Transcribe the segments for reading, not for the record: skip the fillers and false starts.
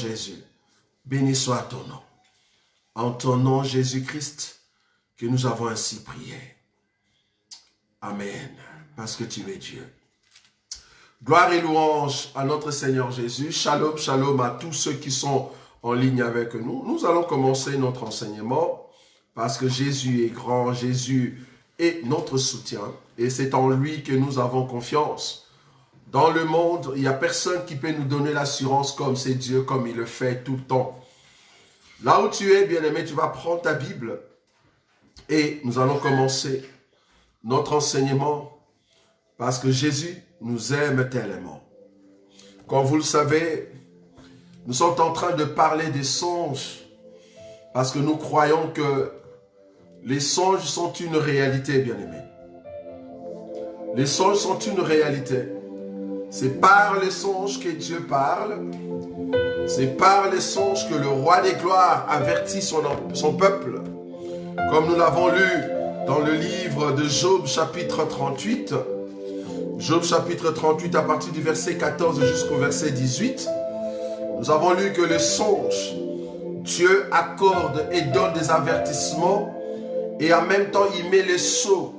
Jésus, béni soit ton nom. En ton nom, Jésus-Christ, que nous avons ainsi prié. Amen. Parce que tu es Dieu. Gloire et louange à notre Seigneur Jésus. Shalom, shalom à tous ceux qui sont en ligne avec nous. Nous allons commencer notre enseignement parce que Jésus est grand, Jésus est notre soutien et c'est en lui que nous avons confiance. Dans le monde, il n'y a personne qui peut nous donner l'assurance comme c'est Dieu, comme il le fait tout le temps. Là où tu es, bien-aimé, tu vas prendre ta Bible et nous allons commencer notre enseignement parce que Jésus nous aime tellement. Comme vous le savez, nous sommes en train de parler des songes parce que nous croyons que les songes sont une réalité, bien-aimé. Les songes sont une réalité. C'est par les songes que Dieu parle. C'est par les songes que le roi des gloires avertit son peuple. Comme nous l'avons lu dans le livre de Job chapitre 38. Job chapitre 38 à partir du verset 14 jusqu'au verset 18. Nous avons lu que les songes, Dieu accorde et donne des avertissements et en même temps il met les sceaux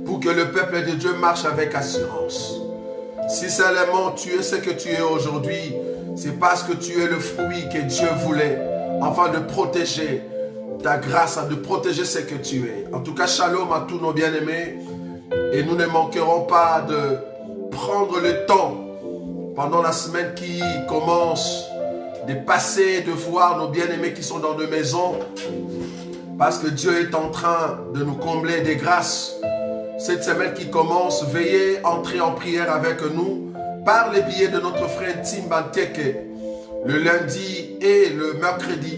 pour que le peuple de Dieu marche avec assurance. Si seulement tu es ce que tu es aujourd'hui, c'est parce que tu es le fruit que Dieu voulait, afin de protéger ta grâce, de protéger ce que tu es. En tout cas, shalom à tous nos bien-aimés. Et nous ne manquerons pas de prendre le temps, pendant la semaine qui commence, de passer, de voir nos bien-aimés qui sont dans nos maisons, parce que Dieu est en train de nous combler des grâces. Cette semaine qui commence, veuillez entrer en prière avec nous par les billets de notre frère Tim Banteke, le lundi et le mercredi.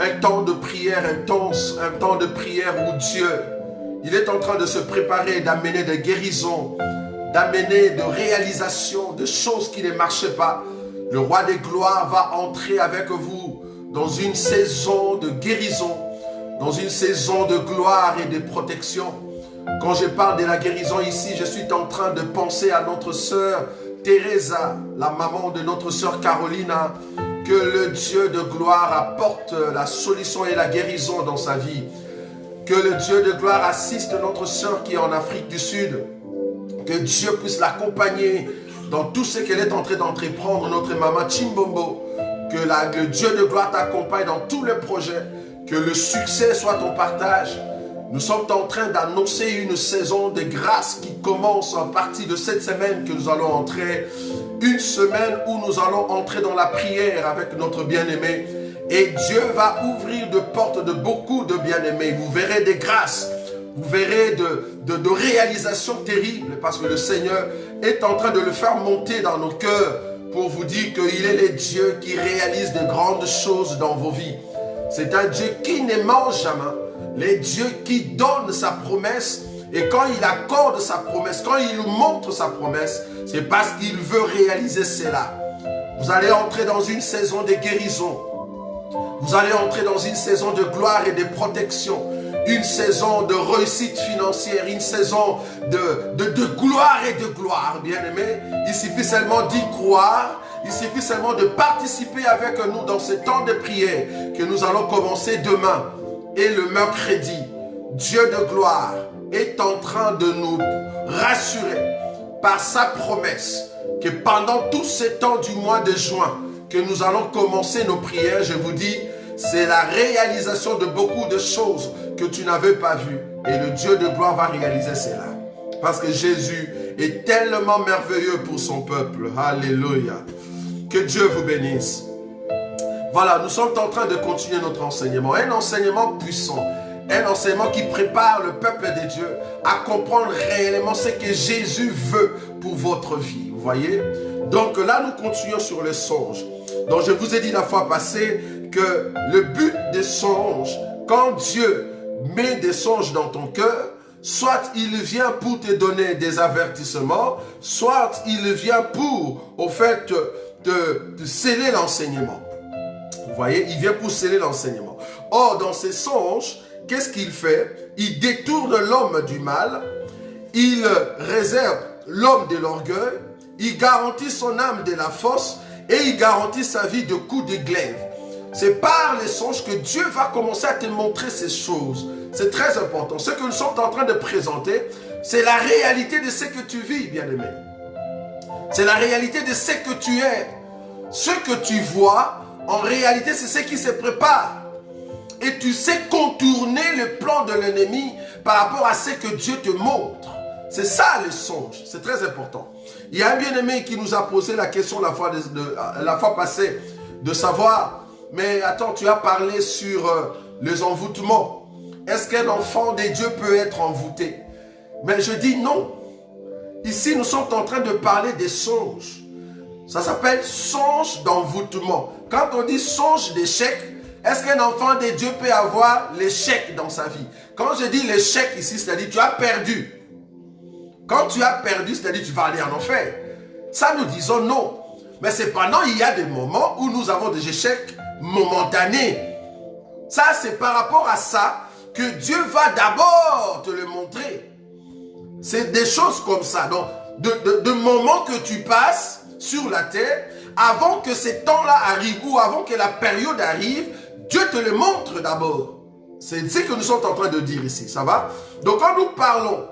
Un temps de prière intense, un temps de prière où Dieu, il est en train de se préparer, d'amener des guérisons, d'amener de réalisations, de choses qui ne marchaient pas. Le roi des gloires va entrer avec vous dans une saison de guérison, dans une saison de gloire et de protection. Quand je parle de la guérison ici, je suis en train de penser à notre sœur Teresa, la maman de notre sœur Carolina, que le Dieu de gloire apporte la solution et la guérison dans sa vie. Que le Dieu de gloire assiste notre sœur qui est en Afrique du Sud. Que Dieu puisse l'accompagner dans tout ce qu'elle est en train d'entreprendre, notre maman Chimbombo. Que le Dieu de gloire t'accompagne dans tous les projets. Que le succès soit ton partage. Nous sommes en train d'annoncer une saison de grâce qui commence à partir de cette semaine que nous allons entrer. Une semaine où nous allons entrer dans la prière avec notre bien-aimé. Et Dieu va ouvrir de portes de beaucoup de bien-aimés. Vous verrez des grâces. Vous verrez de réalisations terribles. Parce que le Seigneur est en train de le faire monter dans nos cœurs. Pour vous dire qu'il est le Dieu qui réalise de grandes choses dans vos vies. C'est un Dieu qui ne ment jamais. Les dieux qui donne sa promesse et quand il accorde sa promesse, quand il nous montre sa promesse, c'est parce qu'il veut réaliser cela. Vous allez entrer dans une saison de guérison. Vous allez entrer dans une saison de gloire et de protection. Une saison de réussite financière, une saison de gloire et de gloire, bien-aimés. Il suffit seulement d'y croire. Il suffit seulement de participer avec nous dans ce temps de prière que nous allons commencer demain. Et le mercredi, Dieu de gloire est en train de nous rassurer par sa promesse que pendant tout ce temps du mois de juin que nous allons commencer nos prières, je vous dis, c'est la réalisation de beaucoup de choses que tu n'avais pas vues. Et le Dieu de gloire va réaliser cela. Parce que Jésus est tellement merveilleux pour son peuple. Alléluia. Que Dieu vous bénisse. Voilà, nous sommes en train de continuer notre enseignement. Un enseignement puissant. Un enseignement qui prépare le peuple de Dieu à comprendre réellement ce que Jésus veut pour votre vie. Vous voyez? Donc là, nous continuons sur les songes. Donc je vous ai dit la fois passée que le but des songes, quand Dieu met des songes dans ton cœur, soit il vient pour te donner des avertissements, soit il vient pour, au fait, de sceller l'enseignement. Vous voyez, il vient pour sceller l'enseignement. Or, dans ces songes, qu'est-ce qu'il fait? Il détourne l'homme du mal, il réserve l'homme de l'orgueil, il garantit son âme de la force et il garantit sa vie de coups de glaive. C'est par les songes que Dieu va commencer à te montrer ces choses. C'est très important. Ce que nous sommes en train de présenter, c'est la réalité de ce que tu vis, bien-aimé. C'est la réalité de ce que tu es. Ce que tu vois, en réalité, c'est ce qui se prépare. Et tu sais contourner le plan de l'ennemi par rapport à ce que Dieu te montre. C'est ça le songe, c'est très important. Il y a un bien-aimé qui nous a posé la question la fois passée de savoir, mais attends, tu as parlé sur les envoûtements. Est-ce qu'un enfant de Dieu peut être envoûté? Mais je dis non. Ici, nous sommes en train de parler des songes. Ça s'appelle songe d'envoûtement. Quand on dit songe d'échec, est-ce qu'un enfant de Dieu peut avoir l'échec dans sa vie? Quand je dis l'échec ici, c'est-à-dire tu as perdu. Quand tu as perdu, c'est-à-dire tu vas aller en enfer. Ça, nous disons non. Mais cependant, il y a des moments où nous avons des échecs momentanés. Ça, c'est par rapport à ça que Dieu va d'abord te le montrer. C'est des choses comme ça. Donc, de moments que tu passes sur la terre, avant que ces temps-là arrivent ou avant que la période arrive, Dieu te le montre d'abord. C'est ce que nous sommes en train de dire ici, ça va? Donc quand nous parlons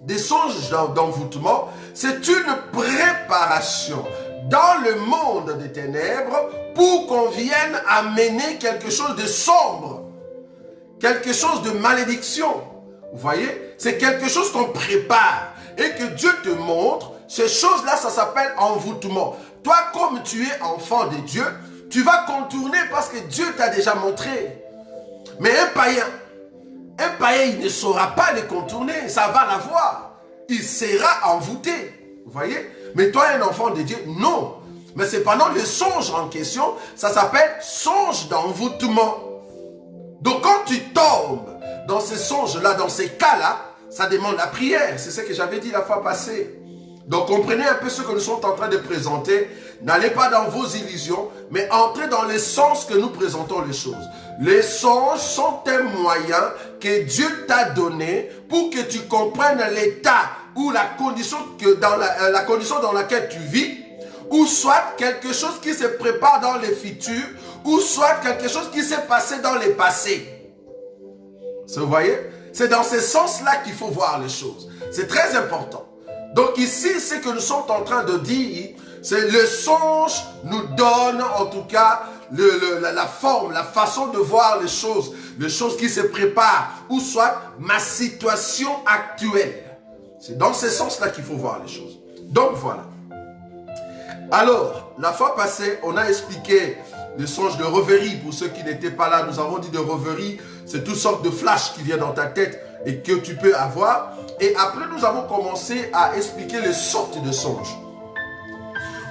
des songes d'envoûtement, c'est une préparation dans le monde des ténèbres pour qu'on vienne amener quelque chose de sombre, quelque chose de malédiction. Vous voyez? C'est quelque chose qu'on prépare et que Dieu te montre. Ces choses-là, ça s'appelle envoûtement. Toi, comme tu es enfant de Dieu, tu vas contourner parce que Dieu t'a déjà montré. Mais un païen, il ne saura pas les contourner. Ça va la voir. Il sera envoûté. Vous voyez? Mais toi, un enfant de Dieu, non. Mais cependant, le songe en question, ça s'appelle songe d'envoûtement. Donc, quand tu tombes dans ces songes-là, dans ces cas-là, ça demande la prière. C'est ce que j'avais dit la fois passée. Donc, comprenez un peu ce que nous sommes en train de présenter. N'allez pas dans vos illusions, mais entrez dans le sens que nous présentons les choses. Les songes sont un moyen que Dieu t'a donné pour que tu comprennes l'état ou la condition, la condition dans laquelle tu vis, ou soit quelque chose qui se prépare dans le futur, ou soit quelque chose qui s'est passé dans le passé. Vous voyez? C'est dans ce sens-là qu'il faut voir les choses. C'est très important. Donc ici, ce que nous sommes en train de dire, c'est le songe nous donne en tout cas la forme, la façon de voir les choses qui se préparent, ou soit ma situation actuelle. C'est dans ce sens-là qu'il faut voir les choses. Donc voilà. Alors, la fois passée, on a expliqué le songe de rêverie. Pour ceux qui n'étaient pas là, nous avons dit de rêverie, c'est toutes sortes de flashs qui viennent dans ta tête et que tu peux avoir. Et après, nous avons commencé à expliquer les sortes de songes.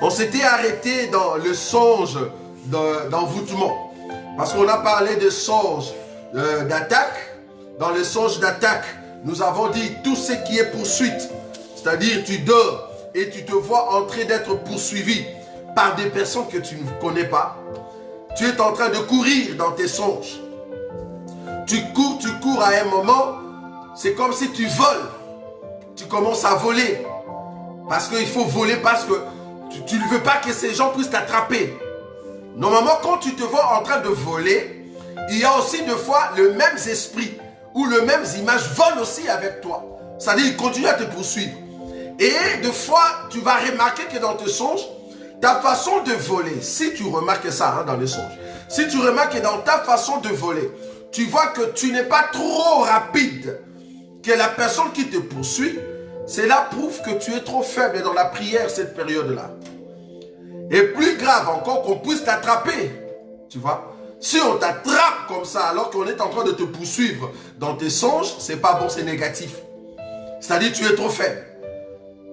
On s'était arrêté dans le songe d'envoûtement. Parce qu'on a parlé de songes d'attaque. Dans le songe d'attaque, nous avons dit tout ce qui est poursuite. C'est-à-dire, tu dors et tu te vois en train d'être poursuivi par des personnes que tu ne connais pas. Tu es en train de courir dans tes songes. Tu cours à un moment, c'est comme si tu voles. Tu commences à voler. Parce qu'il faut voler parce que tu ne veux pas que ces gens puissent t'attraper. Normalement, quand tu te vois en train de voler, il y a aussi des fois le même esprit ou le même image vole aussi avec toi. C'est-à-dire, il continue à te poursuivre. Et des fois, tu vas remarquer que dans tes songes, ta façon de voler, si tu remarques ça dans les songes, si tu remarques que dans ta façon de voler, tu vois que tu n'es pas trop rapide, que la personne qui te poursuit, cela prouve que tu es trop faible dans la prière cette période-là. Et plus grave encore qu'on puisse t'attraper, tu vois. Si on t'attrape comme ça alors qu'on est en train de te poursuivre dans tes songes, c'est pas bon, c'est négatif. C'est-à-dire tu es trop faible.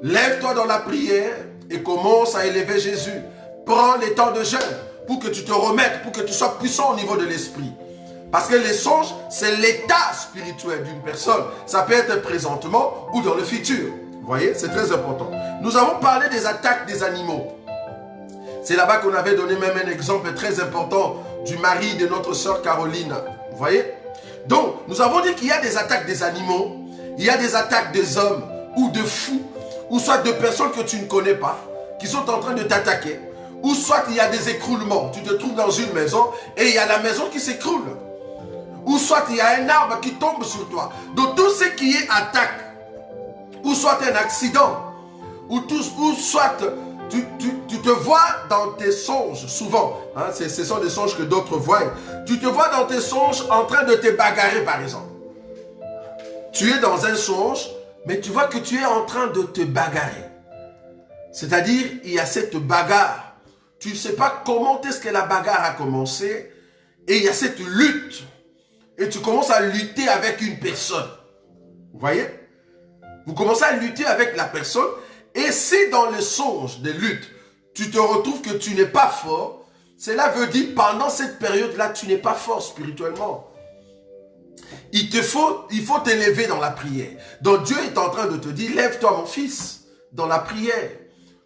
Lève-toi dans la prière et commence à élever Jésus. Prends les temps de jeûne pour que tu te remettes, pour que tu sois puissant au niveau de l'esprit. Parce que les songes, c'est l'état spirituel d'une personne. Ça peut être présentement ou dans le futur. Vous voyez, c'est très important. Nous avons parlé des attaques des animaux. C'est là-bas qu'on avait donné même un exemple très important du mari de notre sœur Caroline. Vous voyez? Donc, nous avons dit qu'il y a des attaques des animaux, il y a des attaques des hommes ou de fous, ou soit de personnes que tu ne connais pas, qui sont en train de t'attaquer, ou soit il y a des écroulements. Tu te trouves dans une maison et il y a la maison qui s'écroule. Ou soit il y a un arbre qui tombe sur toi. Donc tout ce qui est attaque, ou soit un accident, ou soit tu te vois dans tes songes, souvent, hein, ce sont des songes que d'autres voient, tu te vois dans tes songes en train de te bagarrer par exemple. Tu es dans un songe, mais tu vois que tu es en train de te bagarrer. C'est-à-dire, il y a cette bagarre. Tu ne sais pas comment est-ce que la bagarre a commencé, et il y a cette lutte. Et tu commences à lutter avec une personne. Vous voyez? Vous commencez à lutter avec la personne. Et si dans le songe de lutte, tu te retrouves que tu n'es pas fort, cela veut dire pendant cette période-là, tu n'es pas fort spirituellement. Il faut t'élever dans la prière. Donc Dieu est en train de te dire, lève-toi mon fils, dans la prière.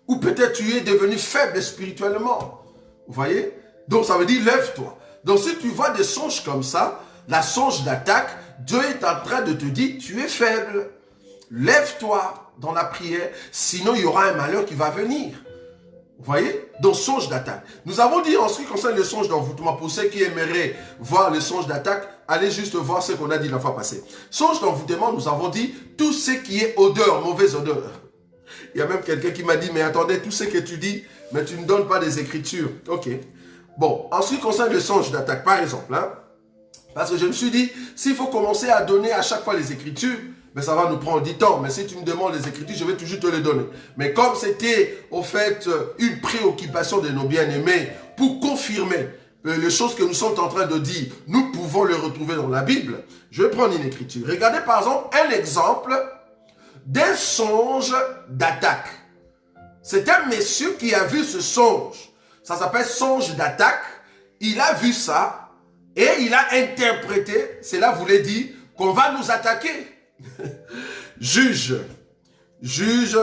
Ou peut-être tu es devenu faible spirituellement. Vous voyez? Donc ça veut dire, lève-toi. Donc si tu vois des songes comme ça, la songe d'attaque, Dieu est en train de te dire, tu es faible. Lève-toi dans la prière, sinon il y aura un malheur qui va venir. Vous voyez? Donc songe d'attaque. Nous avons dit en ce qui concerne le songe d'envoûtement, pour ceux qui aimeraient voir le songe d'attaque, allez juste voir ce qu'on a dit la fois passée. Songe d'envoûtement, nous avons dit tout ce qui est odeur, mauvaise odeur. Il y a même quelqu'un qui m'a dit, mais attendez, tout ce que tu dis, mais tu ne donnes pas des écritures. Ok. Bon, en ce qui concerne le songe d'attaque, par exemple, hein, parce que je me suis dit, s'il faut commencer à donner à chaque fois les écritures, ben ça va nous prendre du temps. Mais si tu me demandes les écritures, je vais toujours te les donner. Mais comme c'était, au fait, une préoccupation de nos bien-aimés pour confirmer les choses que nous sommes en train de dire, nous pouvons les retrouver dans la Bible. Je vais prendre une écriture. Regardez par exemple un exemple d'un songe d'attaque. C'est un monsieur qui a vu ce songe. Ça s'appelle songe d'attaque. Il a vu ça. Et il a interprété, cela voulait dire qu'on va nous attaquer. Juge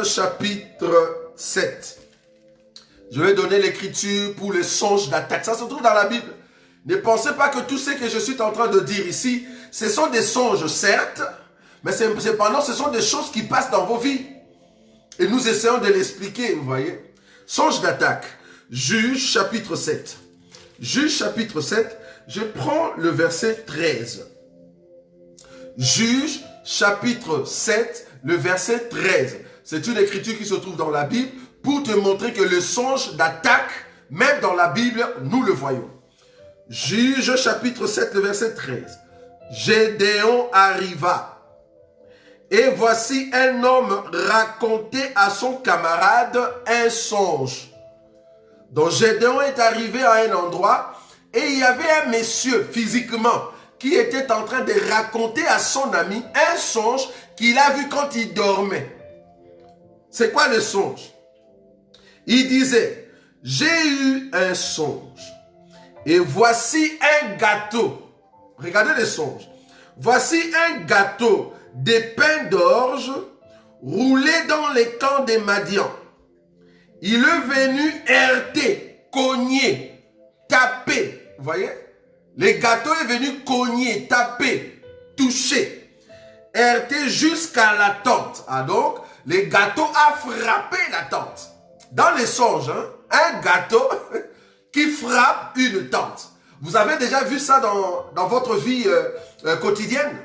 chapitre 7. Je vais donner l'écriture pour le songe d'attaque. Ça se trouve dans la Bible. Ne pensez pas que tout ce que je suis en train de dire ici, ce sont des songes certes, mais cependant ce sont des choses qui passent dans vos vies. Et nous essayons de l'expliquer, vous voyez. Songe d'attaque. Juge chapitre 7. Juge chapitre 7. Je prends le verset 13. Juge, chapitre 7, le verset 13. C'est une écriture qui se trouve dans la Bible pour te montrer que le songe d'attaque, même dans la Bible, nous le voyons. Juge, chapitre 7, le verset 13. Gédéon arriva. Et voici un homme racontait à son camarade un songe. Donc Gédéon est arrivé à un endroit et il y avait un monsieur physiquement qui était en train de raconter à son ami un songe qu'il a vu quand il dormait. C'est quoi le songe? Il disait, j'ai eu un songe et voici un gâteau. Regardez le songe. Voici un gâteau de pain d'orge roulé dans les camps des Madians. Il est venu heurter, cogner, taper. Vous voyez? Le gâteau est venu cogner, taper, toucher, heurter jusqu'à la tente. Ah donc, le gâteau a frappé la tente. Dans les songes, hein, un gâteau qui frappe une tente. Vous avez déjà vu ça dans votre vie quotidienne?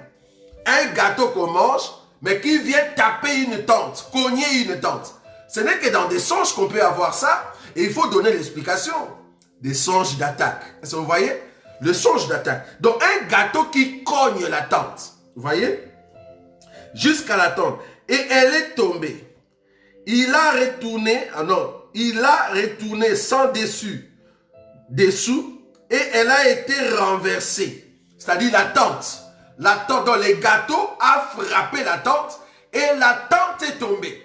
Un gâteau qu'on mange, mais qui vient taper une tente, cogner une tente. Ce n'est que dans des songes qu'on peut avoir ça, et il faut donner l'explication. Des songes d'attaque. Est-ce que vous voyez? Le songe d'attaque. Donc un gâteau qui cogne la tente. Vous voyez? Jusqu'à la tente. Et elle est tombée. Il a retourné sans dessous, et elle a été renversée. C'est-à-dire la tente. La tente dans les gâteaux a frappé la tente et la tente est tombée.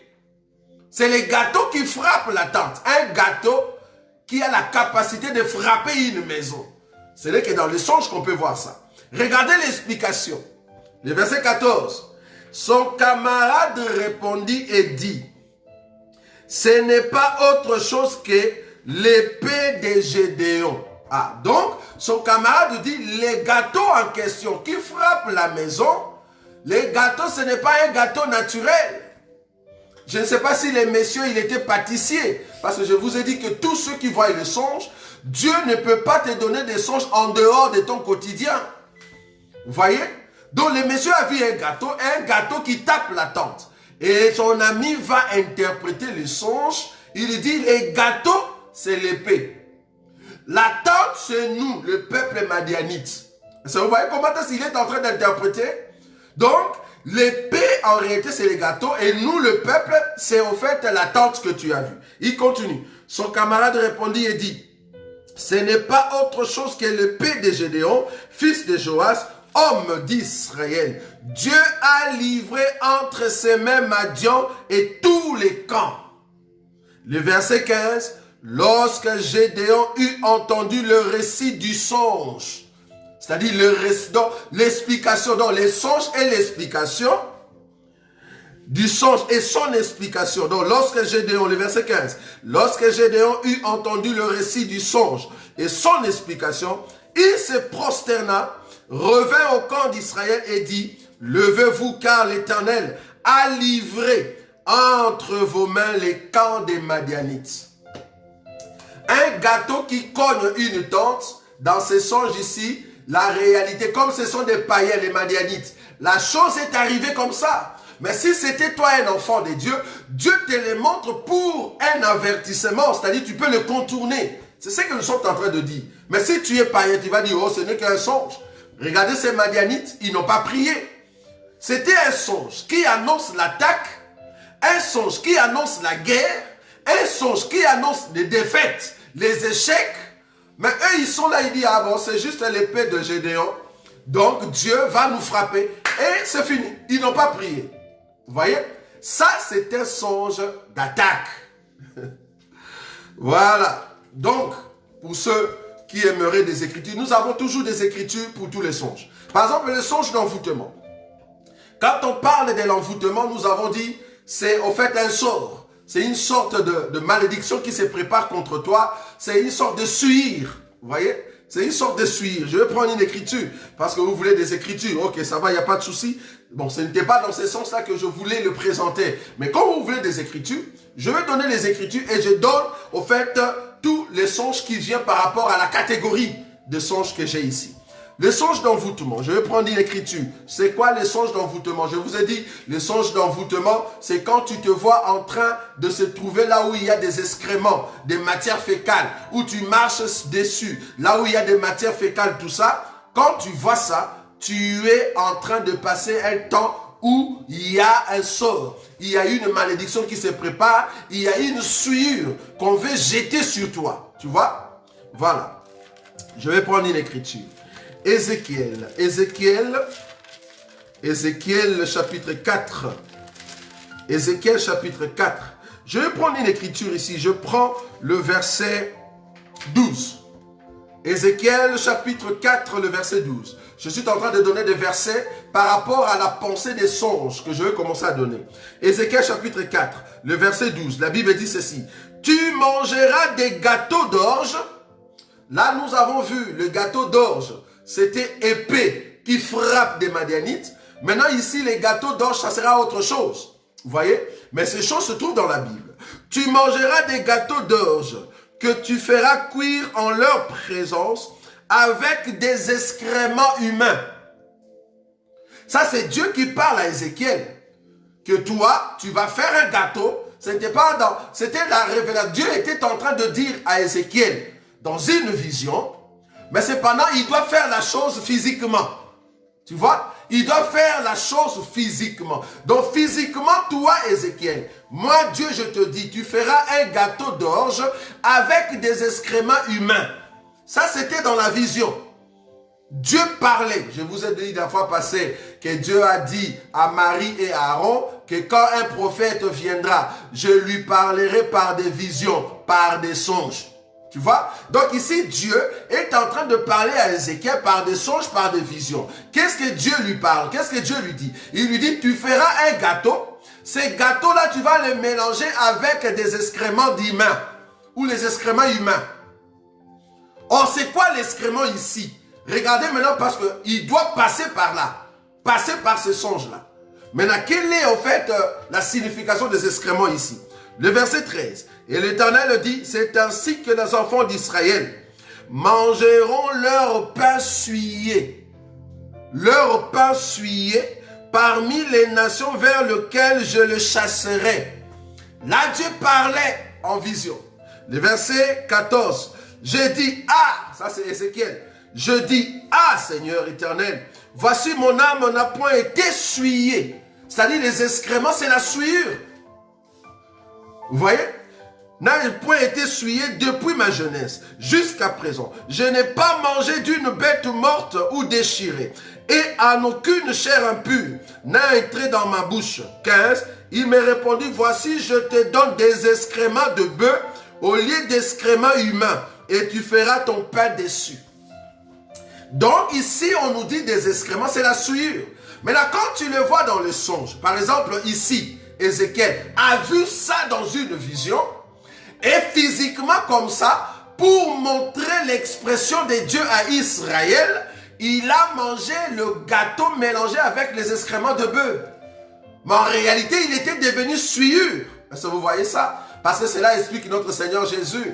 C'est les gâteaux qui frappent la tente. Un gâteau qui a la capacité de frapper une maison. Ce n'est que dans le songe qu'on peut voir ça. Regardez l'explication. Le verset 14. Son camarade répondit et dit, ce n'est pas autre chose que l'épée de Gédéon. Ah, donc, son camarade dit, les gâteaux en question qui frappent la maison, les gâteaux, ce n'est pas un gâteau naturel. Je ne sais pas si les messieurs, il était pâtissier. Parce que je vous ai dit que tous ceux qui voient le songe, Dieu ne peut pas te donner des songes en dehors de ton quotidien. Vous voyez? Donc le monsieur a vu un gâteau qui tape la tente. Et son ami va interpréter le songe. Il dit, les gâteaux, c'est l'épée. La tente, c'est nous, le peuple madianite. Vous voyez comment il est en train d'interpréter? Donc, l'épée, en réalité, c'est les gâteaux. Et nous, le peuple, c'est au fait la tente que tu as vue. Il continue. Son camarade répondit et dit, ce n'est pas autre chose que l'épée de Gédéon, fils de Joas, homme d'Israël. Dieu a livré entre ses mains Madian et tous les camps. Le verset 15, lorsque Gédéon eut entendu le récit du songe, c'est-à-dire l'explication, donc les songes et l'explication du songe et son explication. Donc lorsque Gédéon, le verset 15, lorsque Gédéon eut entendu le récit du songe et son explication, il se prosterna, revint au camp d'Israël et dit, levez-vous car l'Éternel a livré entre vos mains les camps des Madianites. Un gâteau qui cogne une tente, dans ces songes ici, la réalité, comme ce sont des païens, les Madianites, la chose est arrivée comme ça. Mais si c'était toi un enfant de Dieu, Dieu te le montre pour un avertissement, c'est-à-dire tu peux le contourner. C'est ce que nous sommes en train de dire. Mais si tu es païen, tu vas dire, oh, ce n'est qu'un songe. Regardez ces Madianites, ils n'ont pas prié. C'était un songe qui annonce l'attaque, un songe qui annonce la guerre, un songe qui annonce les défaites, les échecs. Mais eux, ils sont là, ils disent, ah bon, c'est juste l'épée de Gédéon. Donc, Dieu va nous frapper. Et c'est fini. Ils n'ont pas prié. Vous voyez? Ça, c'est un songe d'attaque. Voilà. Donc, pour ceux qui aimeraient des écritures, nous avons toujours des écritures pour tous les songes. Par exemple, le songe d'envoûtement. Quand on parle de l'envoûtement, nous avons dit, c'est au fait un sort. C'est une sorte de malédiction qui se prépare contre toi. C'est une sorte de suire. Vous voyez? C'est une sorte de suire. Je vais prendre une écriture parce que vous voulez des écritures. Ok, ça va, il n'y a pas de souci. Bon, ce n'était pas dans ce sens-là que je voulais le présenter. Mais quand vous voulez des écritures, je vais donner les écritures et je donne au fait tous les songes qui viennent par rapport à la catégorie de songes que j'ai ici. Les songes d'envoûtement, je vais prendre une écriture. C'est quoi les songes d'envoûtement? Je vous ai dit, les songes d'envoûtement, c'est quand tu te vois en train de se trouver là où il y a des excréments, des matières fécales, où tu marches dessus, là où il y a des matières fécales, tout ça. Quand tu vois ça, tu es en train de passer un temps où il y a un sort, il y a une malédiction qui se prépare, il y a une souillure qu'on veut jeter sur toi. Tu vois? Voilà. Je vais prendre une écriture. Ézéchiel chapitre 4. Ézéchiel chapitre 4. Je vais prendre une écriture ici. Je prends le verset 12. Ézéchiel chapitre 4, le verset 12. Je suis en train de donner des versets par rapport à la pensée des songes que je vais commencer à donner. Ézéchiel chapitre 4, le verset 12. La Bible dit ceci. Tu mangeras des gâteaux d'orge. Là, nous avons vu le gâteau d'orge. C'était épée qui frappe des Madianites. Maintenant, ici, les gâteaux d'orge, ça sera autre chose. Vous voyez? Mais ces choses se trouvent dans la Bible. Tu mangeras des gâteaux d'orge que tu feras cuire en leur présence avec des excréments humains. Ça, c'est Dieu qui parle à Ézéchiel. Que toi, tu vas faire un gâteau. C'était la révélation. Dieu était en train de dire à Ézéchiel, dans une vision, mais cependant, il doit faire la chose physiquement. Tu vois? Il doit faire la chose physiquement. Donc, physiquement, toi, Ézéchiel, moi, Dieu, je te dis, tu feras un gâteau d'orge avec des excréments humains. Ça, c'était dans la vision. Dieu parlait. Je vous ai dit la fois passée que Dieu a dit à Marie et à Aaron que quand un prophète viendra, je lui parlerai par des visions, par des songes. Tu vois? Donc ici, Dieu est en train de parler à Ézéchiel par des songes, par des visions. Qu'est-ce que Dieu lui parle? Qu'est-ce que Dieu lui dit? Il lui dit, tu feras un gâteau. Ces gâteaux-là, tu vas les mélanger avec des excréments d'humains ou les excréments humains. Or, c'est quoi l'excrément ici? Regardez maintenant parce qu'il doit passer par là. Passer par ce songe-là. Maintenant, quelle est en fait la signification des excréments ici? Le verset 13. Et l'Éternel dit, c'est ainsi que les enfants d'Israël mangeront leur pain souillé. Leur pain souillé parmi les nations vers lesquelles je le chasserai. Là, Dieu parlait en vision. Le verset 14. Je dis, ah, ça c'est Ézéchiel. Je dis, ah Seigneur éternel, voici mon âme n'a point été souillée. C'est-à-dire les excréments, c'est la souillure. Vous voyez? N'a point été souillé depuis ma jeunesse jusqu'à présent. Je n'ai pas mangé d'une bête morte ou déchirée. Et en aucune chair impure n'a entré dans ma bouche. 15. Il me répondit, voici je te donne des excréments de bœuf au lieu d'excréments humains. Et tu feras ton pain dessus. Donc ici on nous dit des excréments, c'est la souillure. Mais là quand tu le vois dans le songe, par exemple ici, Ézéchiel a vu ça dans une vision. Et physiquement comme ça, pour montrer l'expression de Dieu à Israël, il a mangé le gâteau mélangé avec les excréments de bœuf. Mais en réalité, il était devenu souillure. Est-ce que vous voyez ça? Parce que cela explique notre Seigneur Jésus.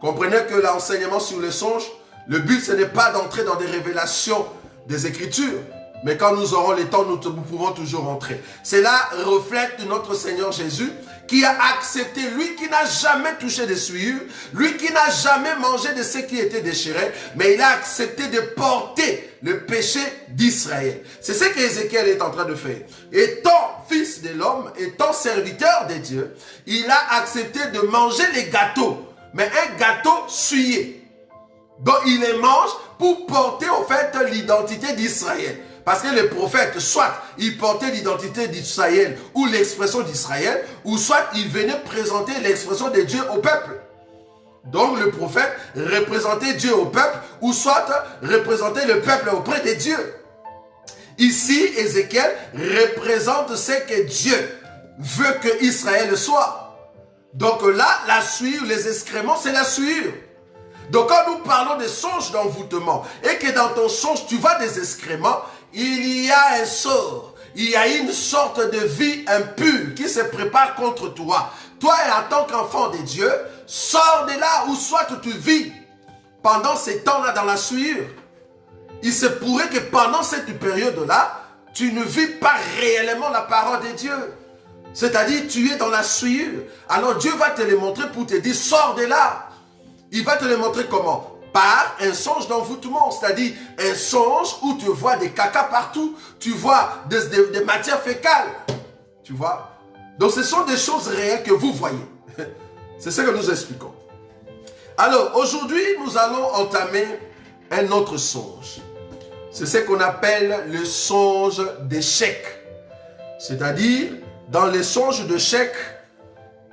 Comprenez que l'enseignement sur le songe, le but ce n'est pas d'entrer dans des révélations des Écritures. Mais quand nous aurons le temps, nous pouvons toujours entrer. Cela reflète notre Seigneur Jésus qui a accepté, lui qui n'a jamais touché des souillures, lui qui n'a jamais mangé de ce qui était déchiré, mais il a accepté de porter le péché d'Israël. C'est ce qu'Ézéchiel est en train de faire. Étant fils de l'homme, étant serviteur de Dieu, il a accepté de manger les gâteaux, mais un gâteau souillé. Donc il les mange pour porter en fait l'identité d'Israël. Parce que les prophètes, soit ils portaient l'identité d'Israël ou l'expression d'Israël, ou soit ils venaient présenter l'expression de Dieu au peuple. Donc le prophète représentait Dieu au peuple, ou soit représentait le peuple auprès de Dieu. Ici, Ézéchiel représente ce que Dieu veut que Israël soit. Donc là, la souillure, les excréments, c'est la souillure. Donc quand nous parlons des songes d'envoûtement, et que dans ton songe, tu vois des excréments, il y a un sort, il y a une sorte de vie impure qui se prépare contre toi. Toi, en tant qu'enfant de Dieu, sors de là où soit tu vis pendant ces temps-là dans la souillure. Il se pourrait que pendant cette période-là, tu ne vis pas réellement la parole de Dieu. C'est-à-dire, tu es dans la souillure. Alors Dieu va te le montrer pour te dire, sors de là. Il va te le montrer comment? Par un songe d'envoûtement, c'est-à-dire un songe où tu vois des caca partout, tu vois des matières fécales, tu vois. Donc ce sont des choses réelles que vous voyez. C'est ce que nous expliquons. Alors aujourd'hui, nous allons entamer un autre songe. C'est ce qu'on appelle le songe d'échec. C'est-à-dire, dans les songes d'échec,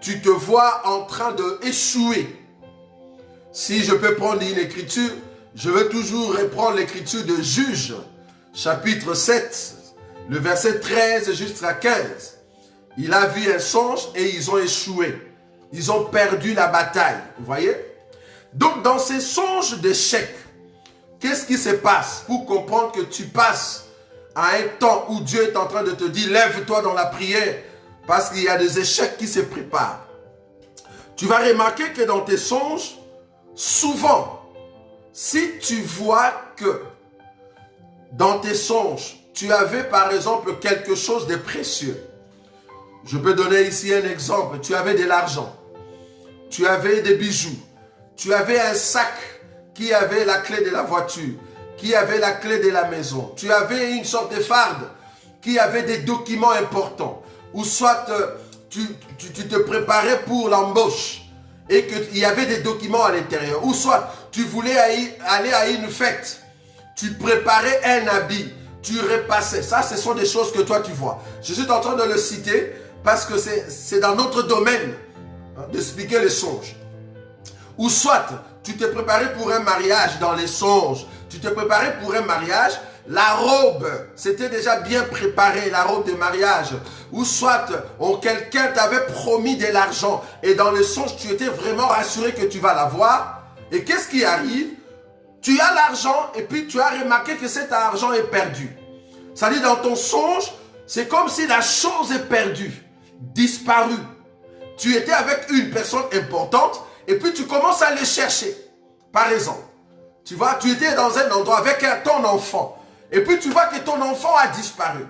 tu te vois en train d'échouer. Si je peux prendre une écriture, je veux toujours reprendre l'écriture de Juges, chapitre 7, le verset 13 jusqu'à 15. Il a vu un songe et ils ont échoué. Ils ont perdu la bataille, vous voyez? Donc dans ces songes d'échec, qu'est-ce qui se passe pour comprendre que tu passes à un temps où Dieu est en train de te dire, lève-toi dans la prière, parce qu'il y a des échecs qui se préparent. Tu vas remarquer que dans tes songes, souvent, si tu vois que dans tes songes, tu avais par exemple quelque chose de précieux. Je peux donner ici un exemple. Tu avais de l'argent, tu avais des bijoux, tu avais un sac qui avait la clé de la voiture, qui avait la clé de la maison. Tu avais une sorte de farde qui avait des documents importants. Ou soit tu te préparais pour l'embauche et qu'il y avait des documents à l'intérieur. Ou soit tu voulais aller à une fête. Tu préparais un habit. Tu repassais. Ça, ce sont des choses que toi tu vois. Je suis en train de le citer parce que c'est dans notre domaine d'expliquer les songes. Ou soit tu te préparais pour un mariage dans les songes. Tu te préparais pour un mariage. La robe, c'était déjà bien préparé, la robe de mariage. Ou soit, quelqu'un t'avait promis de l'argent. Et dans le songe, tu étais vraiment rassuré que tu vas l'avoir. Et qu'est-ce qui arrive? Tu as l'argent et puis tu as remarqué que cet argent est perdu. C'est-à-dire, dans ton songe, C'est comme si la chose est perdue, disparue. Tu étais avec une personne importante et puis tu commences à le chercher. Par exemple, tu vois, tu étais dans un endroit avec ton enfant et puis tu vois que ton enfant a disparu.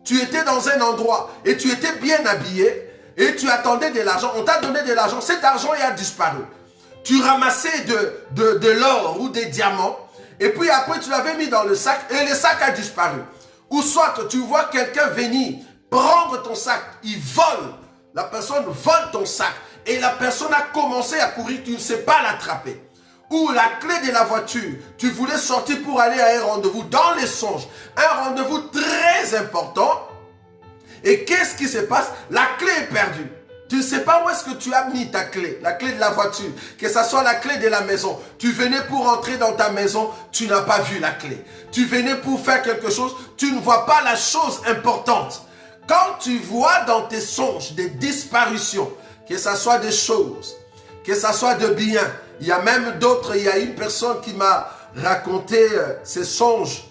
Tu étais dans un endroit et tu étais bien habillé et tu attendais de l'argent. On t'a donné de l'argent, cet argent a disparu. Tu ramassais de l'or ou des diamants et puis après tu l'avais mis dans le sac et le sac a disparu. Ou soit tu vois quelqu'un venir prendre ton sac, il vole. La personne vole ton sac et la personne a commencé à courir, tu ne sais pas l'attraper. Ou la clé de la voiture, tu voulais sortir pour aller à un rendez-vous dans les songes. Un rendez-vous très important. Et qu'est-ce qui se passe? La clé est perdue. Tu ne sais pas où est-ce que tu as mis ta clé, la clé de la voiture, que ce soit la clé de la maison. Tu venais pour entrer dans ta maison, tu n'as pas vu la clé. Tu venais pour faire quelque chose, tu ne vois pas la chose importante. Quand tu vois dans tes songes des disparitions, que ce soit des choses, que ce soit de biens, il y a même d'autres, il y a une personne qui m'a raconté ses songes.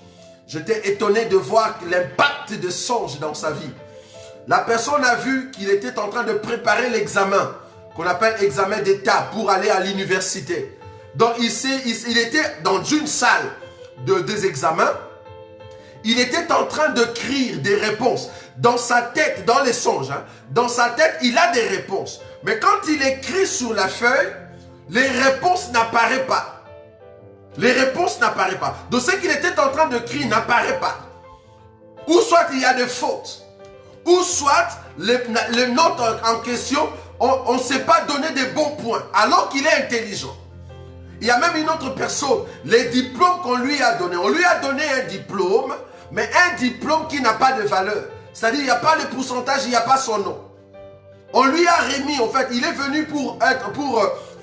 J'étais étonné de voir l'impact des songes dans sa vie. La personne a vu qu'il était en train de préparer l'examen, qu'on appelle examen d'État, pour aller à l'université. Donc il était dans une salle des examens. Il était en train d'écrire des réponses. Dans sa tête, dans les songes, dans sa tête, il a des réponses. Mais quand il écrit sur la feuille, les réponses n'apparaissent pas. Les réponses n'apparaissent pas. Donc ce qu'il était en train d'écrire n'apparaît pas. Ou soit il y a des fautes. Ou soit les notes en question, on ne sait pas donner des bons points, alors qu'il est intelligent. Il y a même une autre personne, les diplômes qu'on lui a donnés. On lui a donné un diplôme, mais un diplôme qui n'a pas de valeur. C'est-à-dire, il n'y a pas le pourcentage, il n'y a pas son nom. On lui a remis, en fait, il est venu pour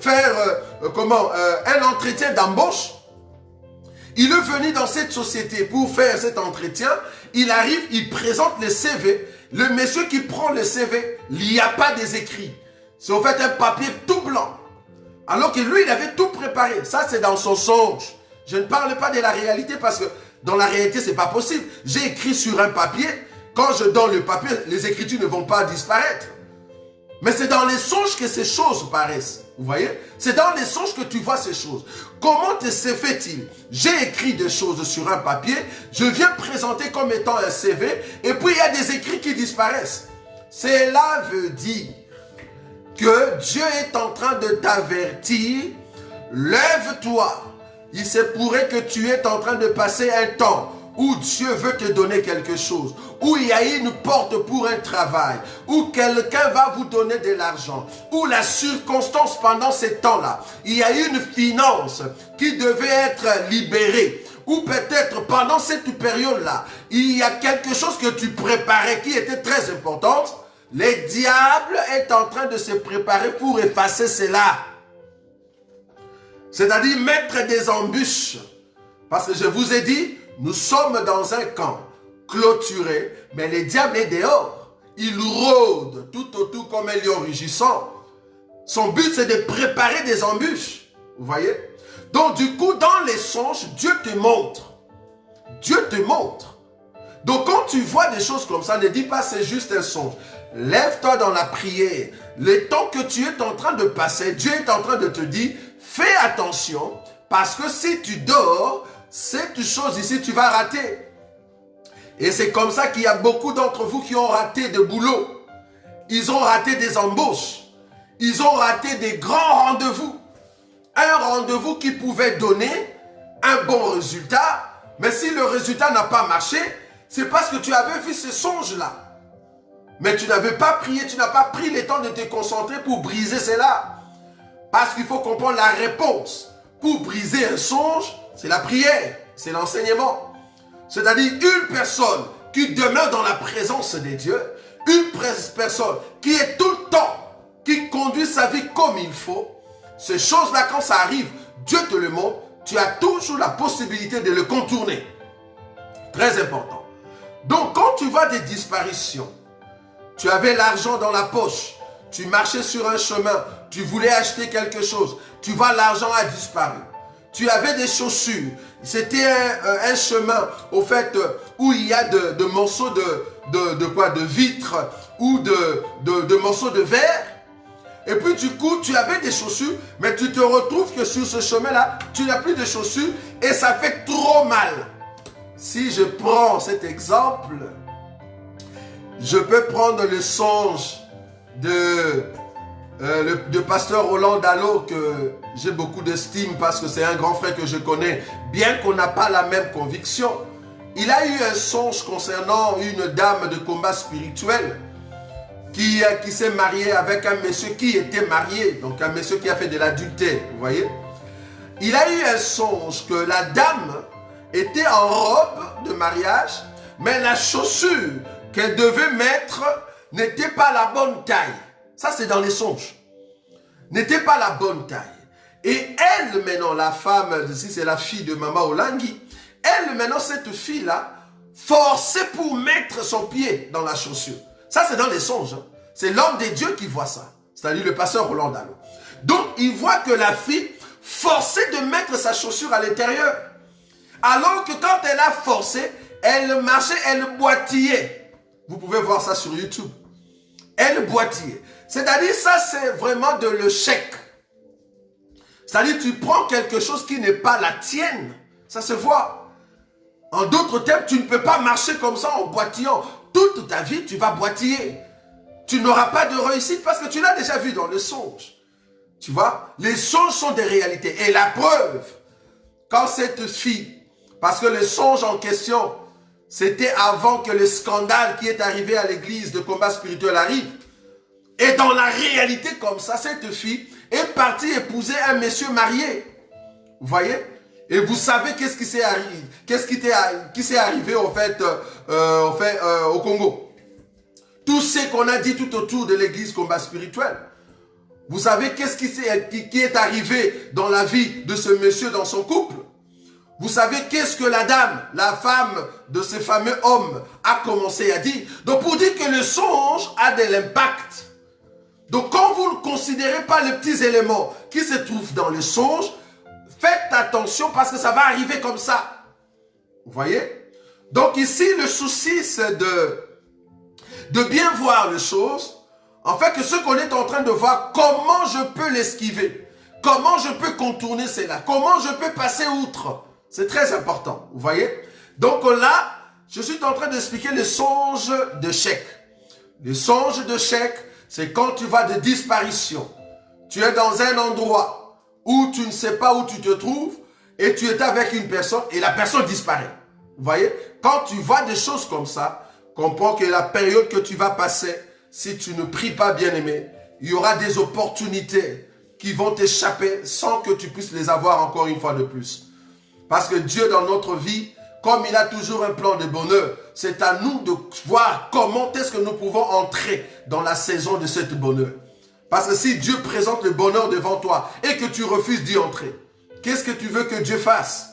faire un entretien d'embauche. Il est venu dans cette société pour faire cet entretien. Il arrive, il présente le CV. Le monsieur qui prend le CV, il n'y a pas des écrits. C'est en fait un papier tout blanc. Alors que lui, il avait tout préparé. Ça, c'est dans son songe. Je ne parle pas de la réalité parce que dans la réalité, ce n'est pas possible. J'ai écrit sur un papier. Quand je donne le papier, les écritures ne vont pas disparaître. Mais c'est dans les songes que ces choses paraissent. Vous voyez? C'est dans les songes que tu vois ces choses. Comment se fait-il? J'ai écrit des choses sur un papier, je viens présenter comme étant un CV, et puis il y a des écrits qui disparaissent. Cela veut dire que Dieu est en train de t'avertir, lève-toi. Il se pourrait que tu es en train de passer un temps où Dieu veut te donner quelque chose, où il y a une porte pour un travail, où quelqu'un va vous donner de l'argent, où la circonstance pendant ces temps-là, il y a une finance qui devait être libérée, ou peut-être pendant cette période-là, il y a quelque chose que tu préparais qui était très importante. Le diable est en train de se préparer pour effacer cela. C'est-à-dire mettre des embûches. Parce que je vous ai dit, nous sommes dans un camp clôturé, mais le diable est dehors. Il rôde tout autour comme un lion rugissant. Son but, c'est de préparer des embûches. Vous voyez? Donc, du coup, dans les songes, Dieu te montre. Dieu te montre. Donc, quand tu vois des choses comme ça, ne dis pas c'est juste un songe. Lève-toi dans la prière. Le temps que tu es en train de passer, Dieu est en train de te dire, fais attention, parce que si tu dors, cette chose ici, tu vas rater. Et c'est comme ça qu'il y a beaucoup d'entre vous qui ont raté de boulot. Ils ont raté des embauches. Ils ont raté des grands rendez-vous. Un rendez-vous qui pouvait donner un bon résultat. Mais si le résultat n'a pas marché, c'est parce que tu avais vu ce songe-là. Mais tu n'avais pas prié, tu n'as pas pris le temps de te concentrer pour briser cela. Parce qu'il faut comprendre la réponse. Pour briser un songe, c'est la prière, c'est l'enseignement. C'est-à-dire une personne qui demeure dans la présence de Dieu, une personne qui est tout le temps, qui conduit sa vie comme il faut, ces choses-là, quand ça arrive, Dieu te le montre, tu as toujours la possibilité de le contourner. Très important. Donc, quand tu vois des disparitions, tu avais l'argent dans la poche, tu marchais sur un chemin, tu voulais acheter quelque chose, tu vois l'argent a disparu. tu avais des chaussures. C'était un chemin, au fait, où il y a de morceaux de vitre ou de morceaux de verre. Et puis du coup, tu avais des chaussures, mais tu te retrouves que sur ce chemin-là, tu n'as plus de chaussures et ça fait trop mal. Si je prends cet exemple, je peux prendre le songe de pasteur Roland Dallot, que j'ai beaucoup d'estime parce que c'est un grand frère que je connais, bien qu'on n'a pas la même conviction. Il a eu un songe concernant une dame de combat spirituel qui s'est mariée avec un monsieur qui était marié, donc un monsieur qui a fait de l'adultère, vous voyez. Il a eu un songe que la dame était en robe de mariage, mais la chaussure qu'elle devait mettre n'était pas la bonne taille. Ça, c'est dans les songes. N'était pas la bonne taille. Et elle, maintenant, la femme, ici, c'est la fille de Mama Olangui, elle, maintenant, cette fille-là, forçait pour mettre son pied dans la chaussure. Ça, c'est dans les songes. Hein. C'est l'homme des dieux qui voit ça. C'est-à-dire le pasteur Roland Dallot. Donc, il voit que la fille forçait de mettre sa chaussure à l'intérieur. Alors que quand elle a forcé, elle marchait, elle boitillait. Vous pouvez voir ça sur YouTube. Elle boitillait. C'est-à-dire, ça, c'est vraiment de l'échec. C'est-à-dire, tu prends quelque chose qui n'est pas la tienne. Ça se voit. En d'autres termes, tu ne peux pas marcher comme ça en boitillant. Toute ta vie, tu vas boitiller. Tu n'auras pas de réussite parce que tu l'as déjà vu dans le songe. Tu vois, les songes sont des réalités. Et la preuve, quand cette fille, parce que le songe en question, c'était avant que le scandale qui est arrivé à l'église de combat spirituel arrive. Et dans la réalité comme ça, cette fille est partie épouser un monsieur marié. Vous voyez? Et vous savez qu'est-ce qui s'est arrivé? Qu'est-ce qui s'est arrivé au fait, au Congo? Tout ce qu'on a dit tout autour de l'église combat spirituel. Vous savez qu'est-ce qui est arrivé dans la vie de ce monsieur, dans son couple? Vous savez qu'est-ce que la dame, la femme de ce fameux homme a commencé à dire? Donc pour dire que le songe a de l'impact. Donc quand vous ne considérez pas les petits éléments qui se trouvent dans le songe, faites attention parce que ça va arriver comme ça. Vous voyez? Donc ici, le souci, c'est de bien voir les choses, en fait, que ce qu'on est en train de voir, comment je peux l'esquiver, comment je peux contourner cela, comment je peux passer outre. C'est très important, vous voyez? Donc là, je suis en train d'expliquer le songe de chèque. Le songe de chèque, c'est quand tu vas de disparition. Tu es dans un endroit où tu ne sais pas où tu te trouves et tu es avec une personne et la personne disparaît. Vous voyez? Quand tu vois des choses comme ça, comprends que la période que tu vas passer, si tu ne pries pas, bien-aimé, il y aura des opportunités qui vont t'échapper sans que tu puisses les avoir encore une fois de plus. Parce que Dieu, dans notre vie, comme il a toujours un plan de bonheur, c'est à nous de voir comment est-ce que nous pouvons entrer dans la saison de cette bonheur. Parce que si Dieu présente le bonheur devant toi et que tu refuses d'y entrer, qu'est-ce que tu veux que Dieu fasse?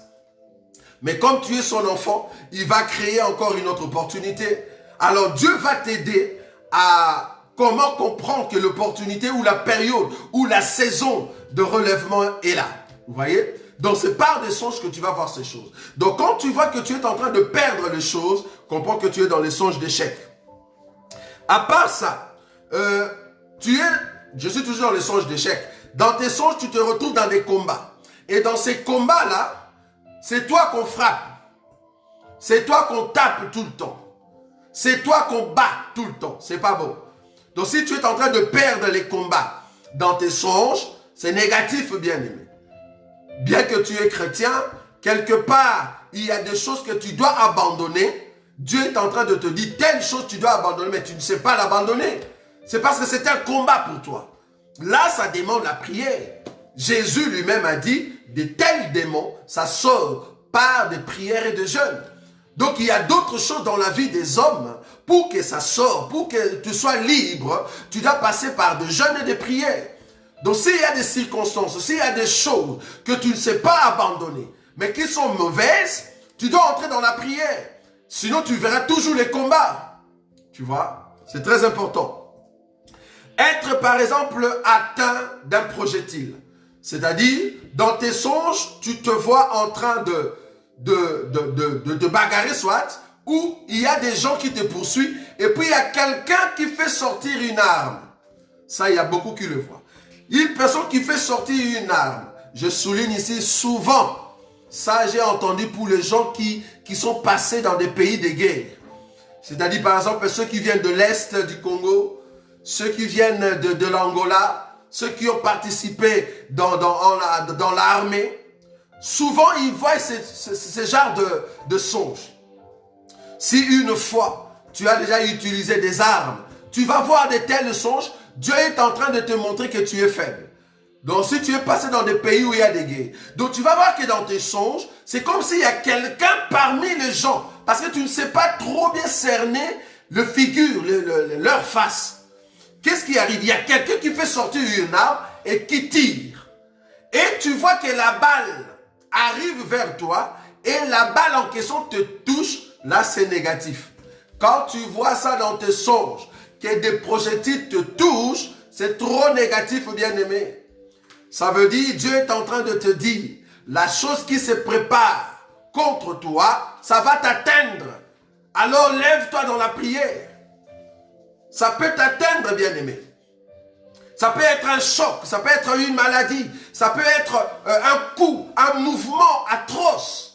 Mais comme tu es son enfant, il va créer encore une autre opportunité. Alors Dieu va t'aider à comment comprendre que l'opportunité ou la période ou la saison de relèvement est là. Vous voyez? Donc c'est par des songes que tu vas voir ces choses. Donc quand tu vois que tu es en train de perdre les choses, comprends que tu es dans les songes d'échec. À part ça, je suis toujours dans les songes d'échec. Dans tes songes, tu te retrouves dans des combats. Et dans ces combats-là, c'est toi qu'on frappe. C'est toi qu'on tape tout le temps. C'est toi qu'on bat tout le temps. C'est pas bon. Donc si tu es en train de perdre les combats dans tes songes, c'est négatif, bien-aimé. Bien que tu es chrétien, quelque part, il y a des choses que tu dois abandonner. Dieu est en train de te dire, telle chose tu dois abandonner, mais tu ne sais pas l'abandonner. C'est parce que c'est un combat pour toi. Là, ça demande la prière. Jésus lui-même a dit, de tels démons, ça sort par des prières et des jeûnes. Donc, il y a d'autres choses dans la vie des hommes. Pour que ça sorte, pour que tu sois libre, tu dois passer par des jeûnes et des prières. Donc, s'il y a des circonstances, s'il y a des choses que tu ne sais pas abandonner, mais qui sont mauvaises, tu dois entrer dans la prière. Sinon, tu verras toujours les combats. Tu vois? C'est très important. Être, par exemple, atteint d'un projectile. C'est-à-dire, dans tes songes, tu te vois en train de bagarrer soit, ou il y a des gens qui te poursuivent, et puis il y a quelqu'un qui fait sortir une arme. Ça, il y a beaucoup qui le voient. Une personne qui fait sortir une arme. Je souligne ici souvent, ça j'ai entendu pour les gens qui sont passés dans des pays de guerre. C'est-à-dire par exemple ceux qui viennent de l'Est du Congo, ceux qui viennent de l'Angola, ceux qui ont participé dans l'armée. Souvent ils voient ce genre de songes. Si une fois tu as déjà utilisé des armes, tu vas voir de tels songes, Dieu est en train de te montrer que tu es faible. Donc si tu es passé dans des pays où il y a des guerres, donc tu vas voir que dans tes songes, c'est comme s'il y a quelqu'un parmi les gens, parce que tu ne sais pas trop bien cerner le figure, leur face. Qu'est-ce qui arrive? Il y a quelqu'un qui fait sortir une arme et qui tire. Et tu vois que la balle arrive vers toi et la balle en question te touche, là c'est négatif. Quand tu vois ça dans tes songes, que des projectiles te touchent, c'est trop négatif, bien-aimé. Ça veut dire, Dieu est en train de te dire, la chose qui se prépare contre toi, ça va t'atteindre. Alors lève-toi dans la prière. Ça peut t'atteindre, bien-aimé. Ça peut être un choc, ça peut être une maladie, ça peut être un coup, un mouvement atroce.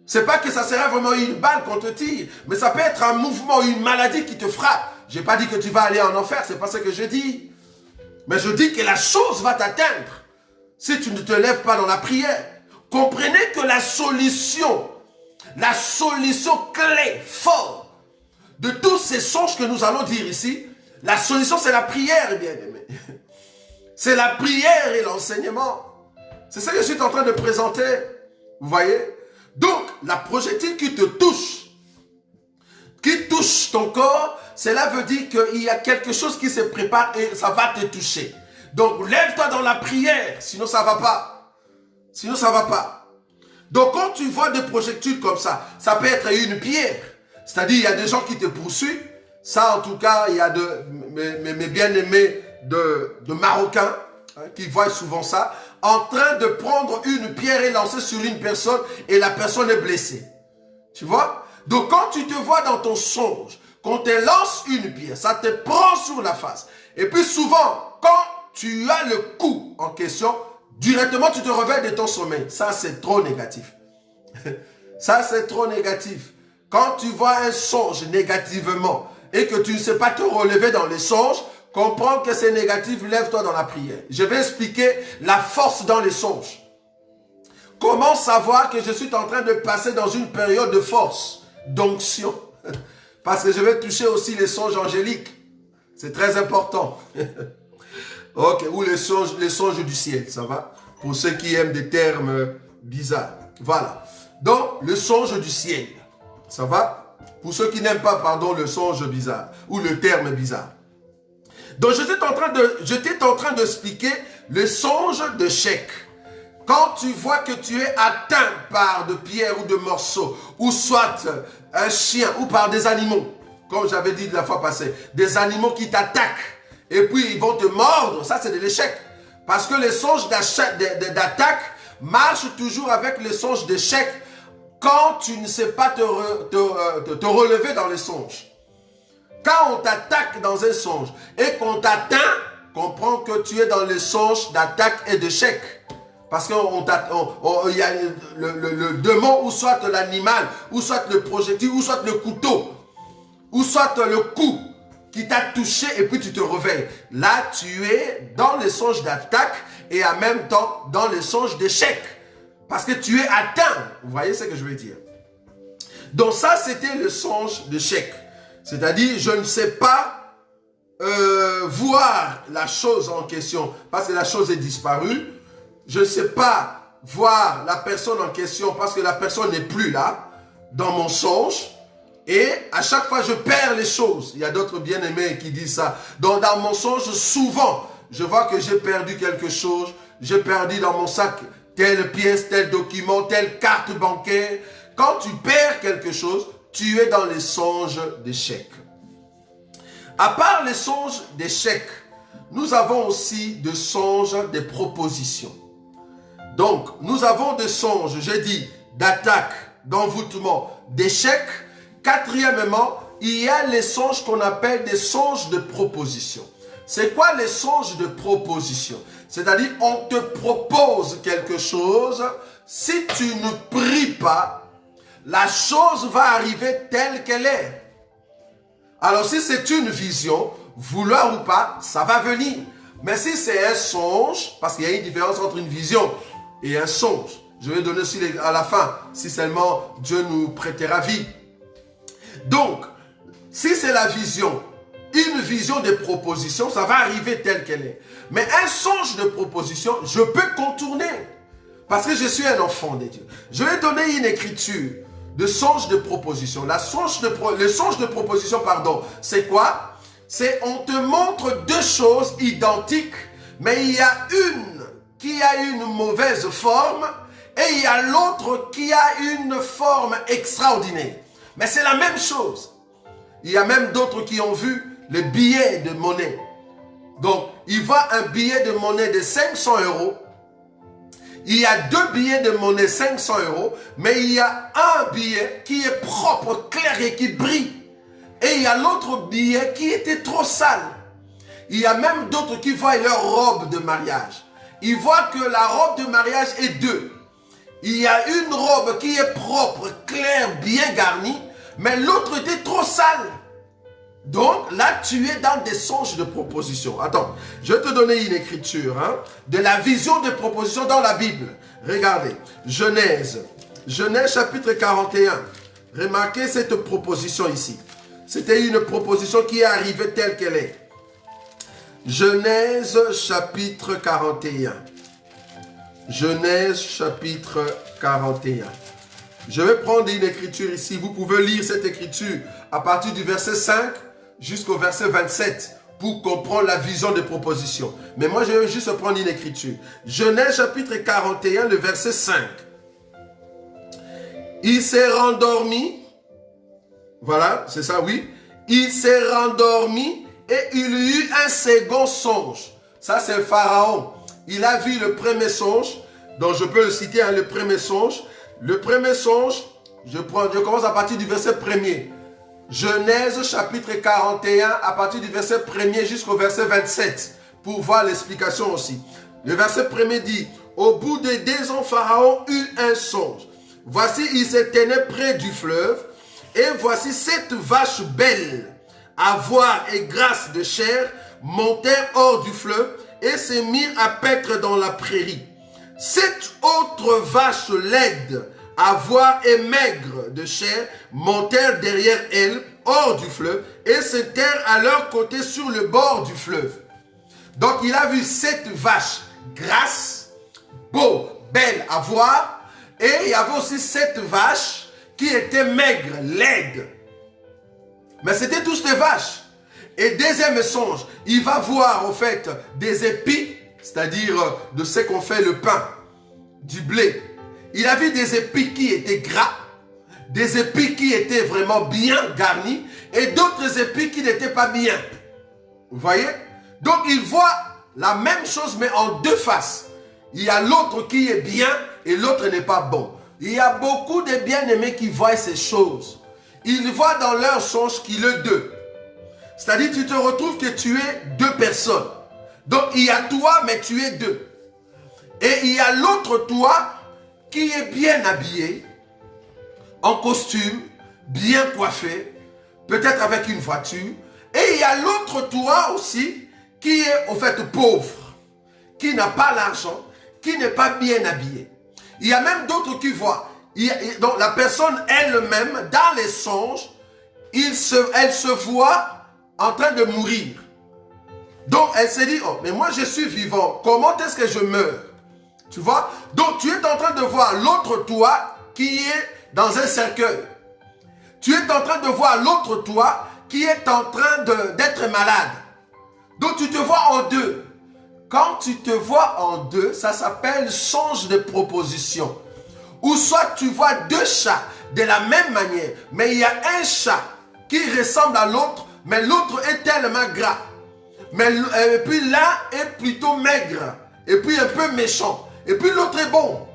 C'est pas que ça sera vraiment une balle qu'on te tire, mais ça peut être un mouvement, une maladie qui te frappe. Je n'ai pas dit que tu vas aller en enfer, c'est pas ce que je dis. Mais je dis que la chose va t'atteindre si tu ne te lèves pas dans la prière. Comprenez que la solution clé, forte, de tous ces songes que nous allons dire ici, la solution c'est la prière, bien-aimé. C'est la prière et l'enseignement. C'est ça que je suis en train de présenter. Vous voyez? Donc, la projectile qui te touche, qui touche ton corps, cela veut dire qu'il y a quelque chose qui se prépare et ça va te toucher. Donc, lève-toi dans la prière, sinon ça ne va pas. Sinon, ça ne va pas. Donc, quand tu vois des projectiles comme ça peut être une pierre. C'est-à-dire, il y a des gens qui te poursuivent. Ça, en tout cas, il y a mes bien-aimés de Marocains qui voient souvent ça, en train de prendre une pierre et lancer sur une personne et la personne est blessée. Tu vois? Donc, quand tu te vois dans ton songe, qu'on te lance une pierre, ça te prend sur la face. Et puis souvent, quand tu as le coup en question, directement tu te réveilles de ton sommeil. Ça, c'est trop négatif. Ça, c'est trop négatif. Quand tu vois un songe négativement et que tu ne sais pas te relever dans les songes, comprends que c'est négatif, lève-toi dans la prière. Je vais expliquer la force dans les songes. Comment savoir que je suis en train de passer dans une période de force, d'onction? Parce que je vais toucher aussi les songes angéliques. C'est très important. Ok, ou les songes du ciel, ça va? Pour ceux qui aiment des termes bizarres. Voilà. Donc, le songe du ciel. Ça va? Pour ceux qui n'aiment pas, pardon, le songe bizarre. Ou le terme bizarre. Donc, j'étais en train d'expliquer le songe de chèque. Quand tu vois que tu es atteint par de pierres ou de morceaux, ou soit un chien, ou par des animaux, comme j'avais dit la fois passée, des animaux qui t'attaquent, et puis ils vont te mordre, ça c'est de l'échec. Parce que les songes d'attaque marchent toujours avec les songes d'échec quand tu ne sais pas te relever dans les songes. Quand on t'attaque dans un songe et qu'on t'atteint, comprends que tu es dans les songes d'attaque et d'échec. Parce qu'il y a le démon, ou soit l'animal, ou soit le projectile, ou soit le couteau, ou soit le coup qui t'a touché et puis tu te réveilles. Là, tu es dans les songes d'attaque et en même temps dans les songes d'échec. Parce que tu es atteint. Vous voyez ce que je veux dire? Donc ça, c'était le songe d'échec. C'est-à-dire, je ne sais pas voir la chose en question parce que la chose est disparue. Je ne sais pas voir la personne en question parce que la personne n'est plus là dans mon songe. Et à chaque fois, je perds les choses. Il y a d'autres bien-aimés qui disent ça. Donc, dans mon songe, souvent, je vois que j'ai perdu quelque chose. J'ai perdu dans mon sac telle pièce, tel document, telle carte bancaire. Quand tu perds quelque chose, tu es dans les songes d'échec. À part les songes d'échec, nous avons aussi des songes, des propositions. Donc, nous avons des songes, j'ai dit, d'attaque, d'envoûtement, d'échec. Quatrièmement, il y a les songes qu'on appelle des songes de proposition. C'est quoi les songes de proposition? C'est-à-dire, on te propose quelque chose. Si tu ne pries pas, la chose va arriver telle qu'elle est. Alors, si c'est une vision, vouloir ou pas, ça va venir. Mais si c'est un songe, parce qu'il y a une différence entre une vision et un songe. Je vais donner aussi à la fin, si seulement Dieu nous prêtera vie. Donc, si c'est la vision, une vision de proposition, ça va arriver telle qu'elle est. Mais un songe de proposition, je peux contourner. Parce que je suis un enfant de Dieu. Je vais donner une écriture de songe de proposition. Le songe de proposition, pardon, c'est quoi? C'est on te montre deux choses identiques, mais il y a une qui a une mauvaise forme et il y a l'autre qui a une forme extraordinaire. Mais c'est la même chose. Il y a même d'autres qui ont vu le billet de monnaie. Donc, il voit un billet de monnaie de 500 €. Il y a deux billets de monnaie 500 €, mais il y a un billet qui est propre, clair et qui brille. Et il y a l'autre billet qui était trop sale. Il y a même d'autres qui voient leur robe de mariage. Ils voient que la robe de mariage est deux. Il y a une robe qui est propre, claire, bien garnie, mais l'autre était trop sale. Donc là, tu es dans des songes de proposition. Attends, je vais te donner une écriture de la vision de proposition dans la Bible. Regardez, Genèse chapitre 41. Remarquez cette proposition ici. C'était une proposition qui est arrivée telle qu'elle est. Genèse chapitre 41. Genèse chapitre 41. Je vais prendre une écriture ici. Vous pouvez lire cette écriture à partir du verset 5 jusqu'au verset 27 pour comprendre la vision de proposition. Mais moi, je vais juste prendre une écriture. Genèse chapitre 41, le verset 5. Il s'est rendormi. Voilà, c'est ça, oui. Il s'est rendormi et il eut un second songe. Ça, c'est le Pharaon. Il a vu le premier songe, donc je peux le citer, le premier songe. Le premier songe, je commence à partir du verset 1er. Genèse chapitre 41, à partir du verset 1er jusqu'au verset 27, pour voir l'explication aussi. Le verset 1er dit, au bout de 2 ans, Pharaon eut un songe. Voici, il se tenait près du fleuve, et voici 7 vaches belles, à voir et grasses de chair, montèrent hors du fleuve, et se mirent à paître dans la prairie. 7 autres vaches laides, à voir et maigres de chair, montèrent derrière elles, hors du fleuve, et se tinrent à leur côté sur le bord du fleuve. Donc il a vu 7 vaches grasses, beaux, belles à voir, et il y avait aussi 7 vaches qui étaient maigres, laides. Mais c'était tous des vaches. Et deuxième songe, il va voir en fait des épis, c'est-à-dire de ce qu'on fait le pain, du blé. Il a vu des épis qui étaient gras, des épis qui étaient vraiment bien garnis et d'autres épis qui n'étaient pas bien. Vous voyez? Donc il voit la même chose mais en deux faces. Il y a l'autre qui est bien et l'autre n'est pas bon. Il y a beaucoup de bien-aimés qui voient ces choses. Ils voient dans leur songe qu'il est deux. C'est-à-dire tu te retrouves que tu es deux personnes. Donc il y a toi mais tu es deux. Et il y a l'autre toi qui est bien habillé, en costume, bien coiffé, peut-être avec une voiture. Et il y a l'autre toi aussi qui est au fait pauvre, qui n'a pas l'argent, qui n'est pas bien habillé. Il y a même d'autres qui voient. Donc la personne elle-même, dans les songes, elle se voit en train de mourir. Donc elle se dit, oh, mais moi je suis vivant, comment est-ce que je meurs? Tu vois? Donc tu es en train de voir l'autre toi qui est dans un cercueil. Tu es en train de voir l'autre toi qui est en train d'être malade. Donc tu te vois en deux. Quand tu te vois en deux, ça s'appelle songe de proposition. Ou soit tu vois deux chats de la même manière, mais il y a un chat qui ressemble à l'autre, mais l'autre est tellement gras. Mais et puis l'un est plutôt maigre. Et puis un peu méchant. Et puis l'autre est bon.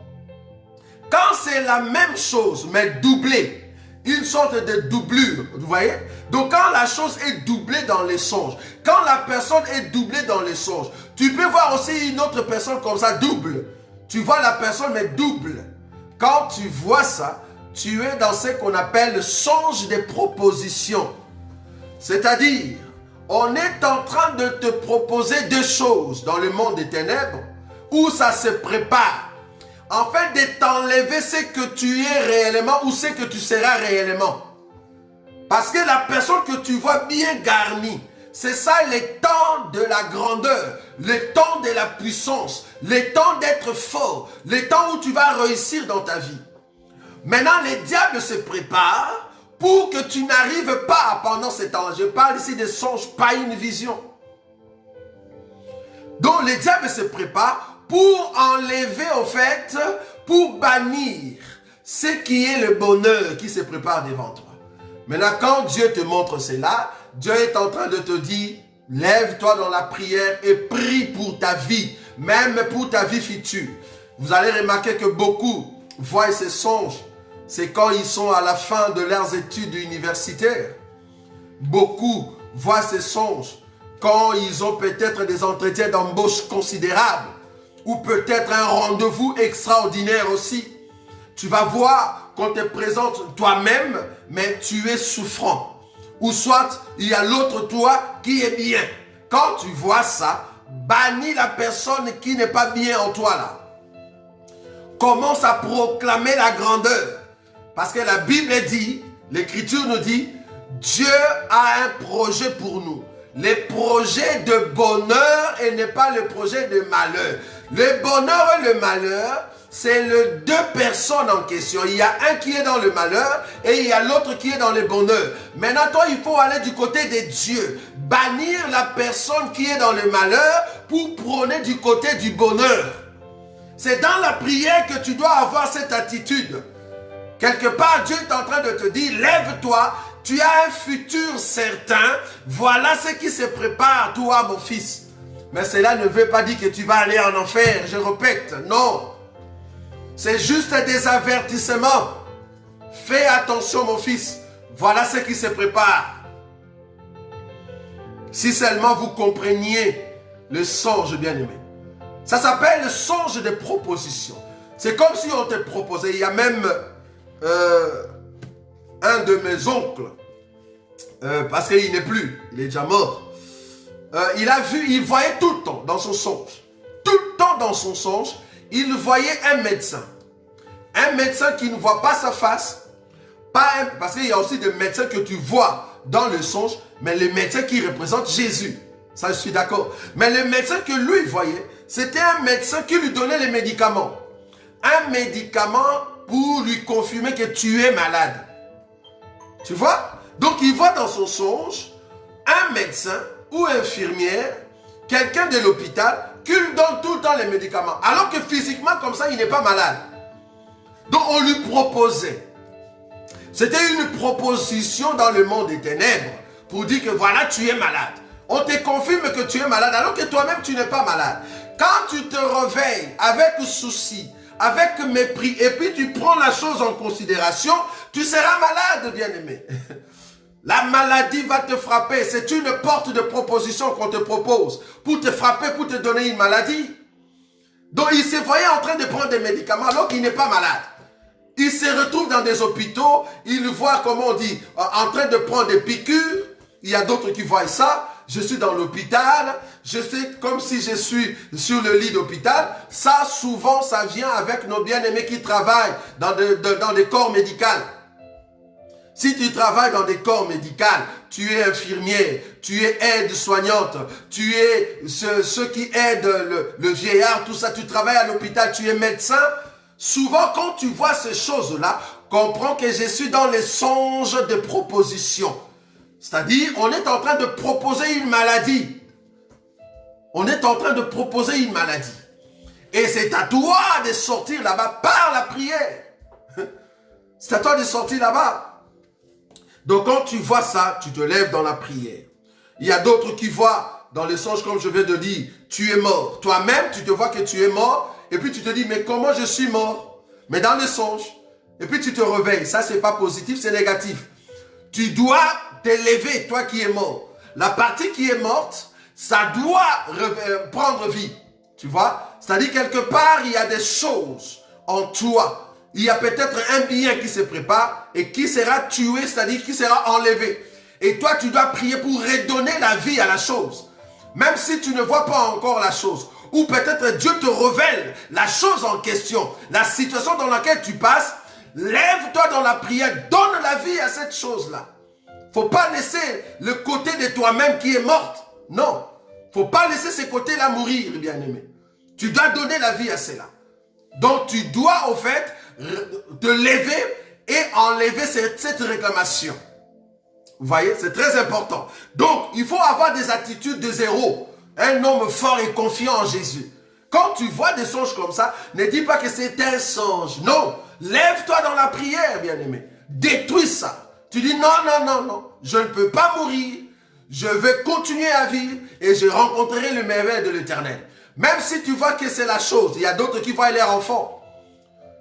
Quand c'est la même chose, mais doublée, une sorte de doublure, vous voyez? Donc quand la chose est doublée dans les songes, quand la personne est doublée dans les songes, tu peux voir aussi une autre personne comme ça, double. Tu vois la personne, mais double. Quand tu vois ça, tu es dans ce qu'on appelle le songe des propositions. C'est-à-dire, on est en train de te proposer deux choses dans le monde des ténèbres où ça se prépare. Afin de t'enlever ce que tu es réellement ou ce que tu seras réellement. Parce que la personne que tu vois bien garnie, c'est ça le temps de la grandeur, le temps de la puissance, le temps d'être fort, le temps où tu vas réussir dans ta vie. Maintenant, les diables se préparent pour que tu n'arrives pas pendant ce temps. Je parle ici de songes, pas une vision. Donc, les diables se préparent pour enlever, au fait, pour bannir ce qui est le bonheur qui se prépare devant toi. Maintenant, quand Dieu te montre cela, Dieu est en train de te dire, lève-toi dans la prière et prie pour ta vie, même pour ta vie future. Vous allez remarquer que beaucoup voient ces songes, c'est quand ils sont à la fin de leurs études universitaires. Beaucoup voient ces songes quand ils ont peut-être des entretiens d'embauche considérables, ou peut-être un rendez-vous extraordinaire aussi. Tu vas voir qu'on te présente toi-même, mais tu es souffrant. Ou soit, il y a l'autre toi qui est bien. Quand tu vois ça, bannis la personne qui n'est pas bien en toi là. Commence à proclamer la grandeur. Parce que la Bible dit, l'Écriture nous dit, Dieu a un projet pour nous. Les projets de bonheur et n'est pas le projet de malheur. Le bonheur et le malheur, c'est les deux personnes en question. Il y a un qui est dans le malheur et il y a l'autre qui est dans le bonheur. Maintenant, toi, il faut aller du côté de Dieu. Bannir la personne qui est dans le malheur pour prôner du côté du bonheur. C'est dans la prière que tu dois avoir cette attitude. Quelque part, Dieu est en train de te dire, lève-toi, tu as un futur certain. Voilà ce qui se prépare, toi, mon fils. Mais cela ne veut pas dire que tu vas aller en enfer, je répète, non. C'est juste des avertissements. Fais attention, mon fils. Voilà ce qui se prépare. Si seulement vous compreniez le songe, bien-aimé. Ça s'appelle le songe de proposition. C'est comme si on te proposait. Il y a même un de mes oncles, parce qu'il n'est plus, il est déjà mort. Il voyait tout le temps dans son songe. Tout le temps dans son songe, il voyait un médecin. Un médecin qui ne voit pas sa face. Parce qu'il y a aussi des médecins que tu vois dans le songe, mais le médecin qui représente Jésus. Ça, je suis d'accord. Mais le médecin que lui voyait, c'était un médecin qui lui donnait les médicaments. Un médicament pour lui confirmer que tu es malade. Tu vois? Donc, il voit dans son songe un médecin ou infirmière, quelqu'un de l'hôpital, qui lui donne tout le temps les médicaments. Alors que physiquement, comme ça, il n'est pas malade. Donc, on lui proposait. C'était une proposition dans le monde des ténèbres pour dire que voilà, tu es malade. On te confirme que tu es malade alors que toi-même, tu n'es pas malade. Quand tu te réveilles avec souci, avec mépris, et puis tu prends la chose en considération, tu seras malade, bien-aimé. La maladie va te frapper. C'est une porte de proposition qu'on te propose pour te frapper, pour te donner une maladie. Donc, il se voyait en train de prendre des médicaments alors qu'il n'est pas malade. Il se retrouve dans des hôpitaux, il voit, comment on dit, en train de prendre des piqûres. Il y a d'autres qui voient ça. Je suis dans l'hôpital, je sais comme si je suis sur le lit d'hôpital. Ça, souvent, ça vient avec nos bien-aimés qui travaillent dans des corps médicaux. Si tu travailles dans des corps médicaux, tu es infirmière, tu es aide-soignante, tu es ceux qui aident le vieillard, tout ça, tu travailles à l'hôpital, tu es médecin. Souvent, quand tu vois ces choses-là, comprends que je suis dans les songes de proposition. C'est-à-dire, on est en train de proposer une maladie. On est en train de proposer une maladie. Et c'est à toi de sortir là-bas par la prière. C'est à toi de sortir là-bas. Donc, quand tu vois ça, tu te lèves dans la prière. Il y a d'autres qui voient dans les songes, comme je viens de dire, tu es mort. Toi-même, tu te vois que tu es mort, et puis tu te dis, mais comment je suis mort? Mais dans les songes, et puis tu te réveilles. Ça, c'est pas positif, c'est négatif. Tu dois t'élever, toi qui es mort. La partie qui est morte, ça doit prendre vie. Tu vois? C'est-à-dire, quelque part, il y a des choses en toi. Il y a peut-être un bien qui se prépare et qui sera tué, c'est-à-dire qui sera enlevé. Et toi, tu dois prier pour redonner la vie à la chose. Même si tu ne vois pas encore la chose. Ou peut-être Dieu te révèle la chose en question. La situation dans laquelle tu passes. Lève-toi dans la prière. Donne la vie à cette chose-là. Faut pas laisser le côté de toi-même qui est morte. Non. Faut pas laisser ce côté-là mourir, bien-aimé. Tu dois donner la vie à cela. Donc, tu dois, au fait, te lever et enlever cette réclamation. Vous voyez, c'est très important. Donc, il faut avoir des attitudes de zéro. Un homme fort et confiant en Jésus. Quand tu vois des songes comme ça, ne dis pas que c'est un songe. Non, lève-toi dans la prière, bien-aimé. Détruis ça. Tu dis non, non, non, non. Je ne peux pas mourir. Je vais continuer à vivre et je rencontrerai le merveille de l'Éternel. Même si tu vois que c'est la chose, il y a d'autres qui voient leur enfant.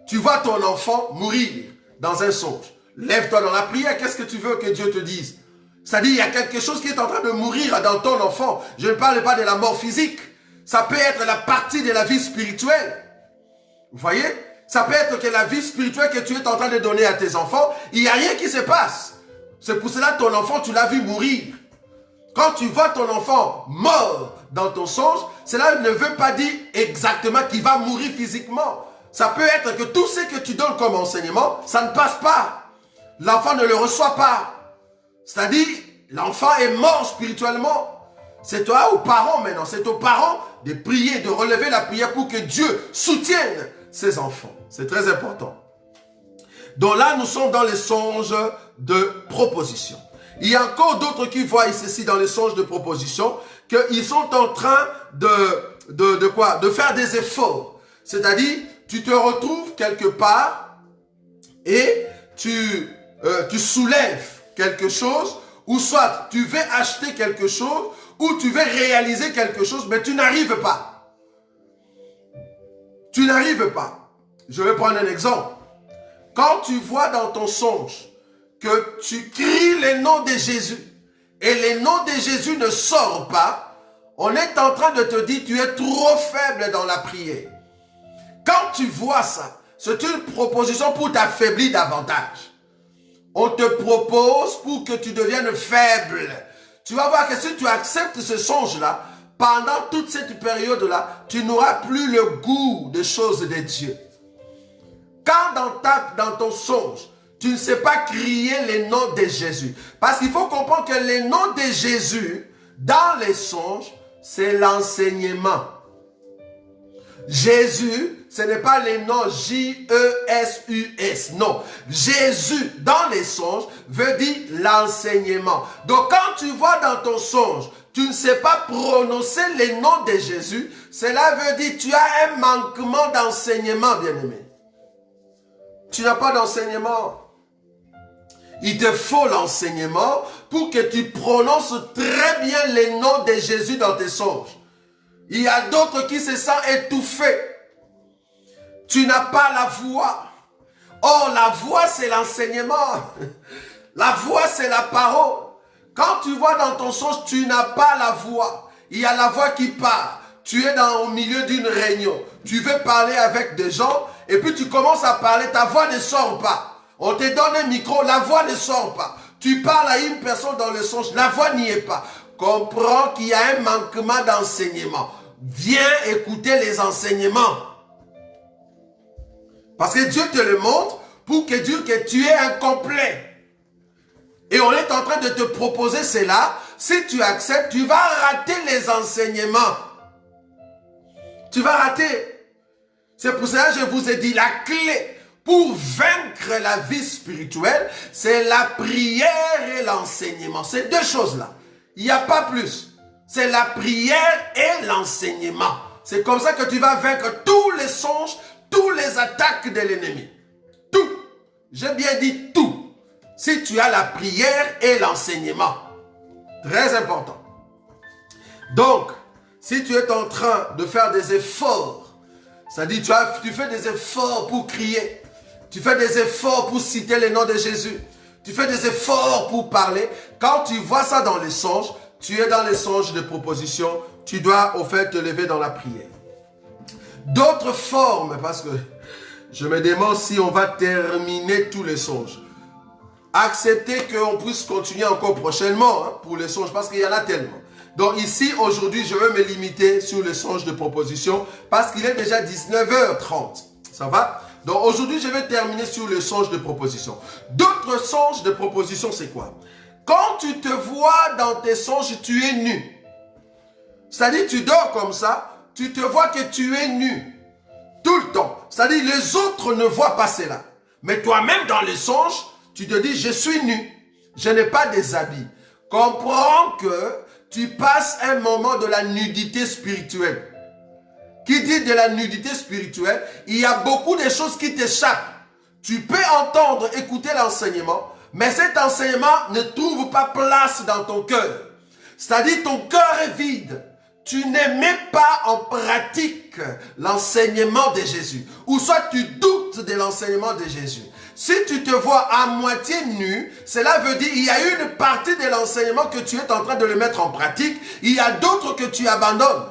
Tu vois ton enfant mourir dans un songe. Lève-toi dans la prière, qu'est-ce que tu veux que Dieu te dise? C'est-à-dire, il y a quelque chose qui est en train de mourir dans ton enfant. Je ne parle pas de la mort physique. Ça peut être la partie de la vie spirituelle. Vous voyez? Ça peut être que la vie spirituelle que tu es en train de donner à tes enfants, il n'y a rien qui se passe. C'est pour cela que ton enfant, tu l'as vu mourir. Quand tu vois ton enfant mort dans ton songe, cela ne veut pas dire exactement qu'il va mourir physiquement. Ça peut être que tout ce que tu donnes comme enseignement, ça ne passe pas. L'enfant ne le reçoit pas. C'est-à-dire, l'enfant est mort spirituellement. C'est toi aux parents maintenant. C'est aux parents de prier, de relever la prière pour que Dieu soutienne ses enfants. C'est très important. Donc là, nous sommes dans les songes de proposition. Il y a encore d'autres qui voient ceci dans les songes de proposition, qu'ils sont en train de faire des efforts. C'est-à-dire, tu te retrouves quelque part et tu soulèves quelque chose, ou soit tu veux acheter quelque chose, ou tu veux réaliser quelque chose, mais tu n'arrives pas. Tu n'arrives pas. Je vais prendre un exemple. Quand tu vois dans ton songe que tu cries le nom de Jésus et le nom de Jésus ne sort pas, on est en train de te dire tu es trop faible dans la prière. Quand tu vois ça, c'est une proposition pour t'affaiblir davantage. On te propose pour que tu deviennes faible. Tu vas voir que si tu acceptes ce songe-là, pendant toute cette période-là, tu n'auras plus le goût des choses de Dieu. Quand dans ton songe, tu ne sais pas crier les noms de Jésus. Parce qu'il faut comprendre que les noms de Jésus, dans les songes, c'est l'enseignement. Jésus, ce n'est pas les noms J-E-S-U-S. Non. Jésus, dans les songes, veut dire l'enseignement. Donc, quand tu vois dans ton songe, tu ne sais pas prononcer les noms de Jésus, cela veut dire que tu as un manquement d'enseignement, bien-aimé. Tu n'as pas d'enseignement. Il te faut l'enseignement pour que tu prononces très bien les noms de Jésus dans tes songes. Il y a d'autres qui se sentent étouffés. Tu n'as pas la voix. Or, la voix, c'est l'enseignement. La voix, c'est la parole. Quand tu vois dans ton songe, tu n'as pas la voix. Il y a la voix qui part. Tu es au milieu d'une réunion. Tu veux parler avec des gens et puis tu commences à parler. Ta voix ne sort pas. On te donne un micro, la voix ne sort pas. Tu parles à une personne dans le songe, la voix n'y est pas. Comprends qu'il y a un manquement d'enseignement. Viens écouter les enseignements. Parce que Dieu te le montre pour que dire que tu es incomplet. Et on est en train de te proposer cela. Si tu acceptes, tu vas rater les enseignements. Tu vas rater. C'est pour cela que je vous ai dit la clé pour vaincre la vie spirituelle, c'est la prière et l'enseignement. C'est deux choses-là. Il n'y a pas plus. C'est la prière et l'enseignement. C'est comme ça que tu vas vaincre tous les songes, tous les attaques de l'ennemi. Tout. J'ai bien dit tout. Si tu as la prière et l'enseignement. Très important. Donc, si tu es en train de faire des efforts, c'est-à-dire tu fais des efforts pour crier, tu fais des efforts pour citer le nom de Jésus, tu fais des efforts pour parler, quand tu vois ça dans les songes, tu es dans les songes de proposition, tu dois au fait te lever dans la prière. D'autres formes, parce que je me demande si on va terminer tous les songes. Acceptez qu'on puisse continuer encore prochainement pour les songes, parce qu'il y en a tellement. Donc ici, aujourd'hui, je vais me limiter sur les songes de proposition, parce qu'il est déjà 19h30. Ça va? Donc aujourd'hui, je vais terminer sur les songes de proposition. D'autres songes de proposition, c'est quoi? Quand tu te vois dans tes songes, tu es nu. C'est-à-dire, tu dors comme ça, tu te vois que tu es nu. Tout le temps. C'est-à-dire, les autres ne voient pas cela. Mais toi-même, dans les songes, tu te dis, je suis nu. Je n'ai pas des habits. Comprends que tu passes un moment de la nudité spirituelle. Qui dit de la nudité spirituelle, il y a beaucoup de choses qui t'échappent. Tu peux entendre, écouter l'enseignement, mais cet enseignement ne trouve pas place dans ton cœur. C'est-à-dire, ton cœur est vide. Tu ne mets pas en pratique l'enseignement de Jésus. Ou soit tu doutes de l'enseignement de Jésus. Si tu te vois à moitié nu, cela veut dire qu'il y a une partie de l'enseignement que tu es en train de le mettre en pratique. Il y a d'autres que tu abandonnes.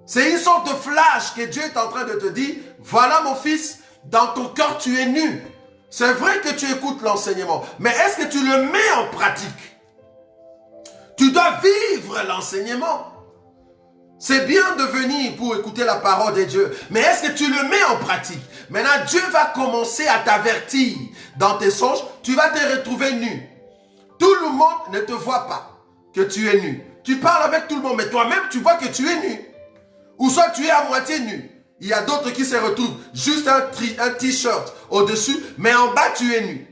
C'est une sorte de flash que Dieu est en train de te dire, voilà mon fils, dans ton cœur tu es nu. C'est vrai que tu écoutes l'enseignement, mais est-ce que tu le mets en pratique? Tu dois vivre l'enseignement. C'est bien de venir pour écouter la parole de Dieu, mais est-ce que tu le mets en pratique? Maintenant, Dieu va commencer à t'avertir dans tes songes, tu vas te retrouver nu. Tout le monde ne te voit pas que tu es nu. Tu parles avec tout le monde, mais toi-même, tu vois que tu es nu. Ou soit tu es à moitié nu. Il y a d'autres qui se retrouvent juste un t-shirt au-dessus, mais en bas, tu es nu.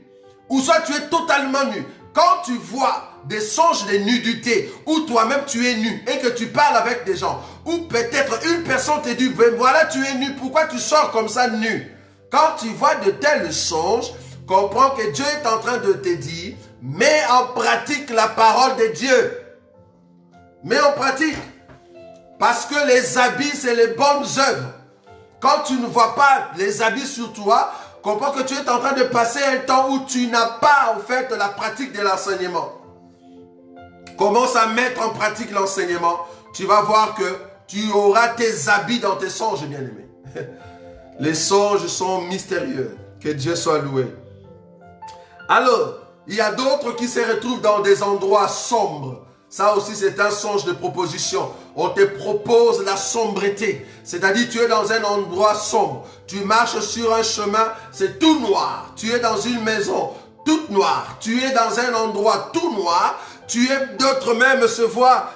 Ou soit tu es totalement nu. Quand tu vois des songes de nudité, où toi-même tu es nu et que tu parles avec des gens, ou peut-être une personne te dit, ben voilà, tu es nu, pourquoi tu sors comme ça nu? Quand tu vois de tels songes, comprends que Dieu est en train de te dire, mets en pratique la parole de Dieu. Mets en pratique. Parce que les habits, c'est les bonnes œuvres. Quand tu ne vois pas les habits sur toi, comprends que tu es en train de passer un temps où tu n'as pas en fait la pratique de l'enseignement. Commence à mettre en pratique l'enseignement. Tu vas voir que tu auras tes habits dans tes songes, bien-aimés. Les songes sont mystérieux. Que Dieu soit loué. Alors, il y a d'autres qui se retrouvent dans des endroits sombres. Ça aussi, c'est un songe de proposition. On te propose la sombreté. C'est-à-dire, tu es dans un endroit sombre. Tu marches sur un chemin, c'est tout noir. Tu es dans une maison toute noire. Tu es dans un endroit tout noir. Tu es, d'autres même se voient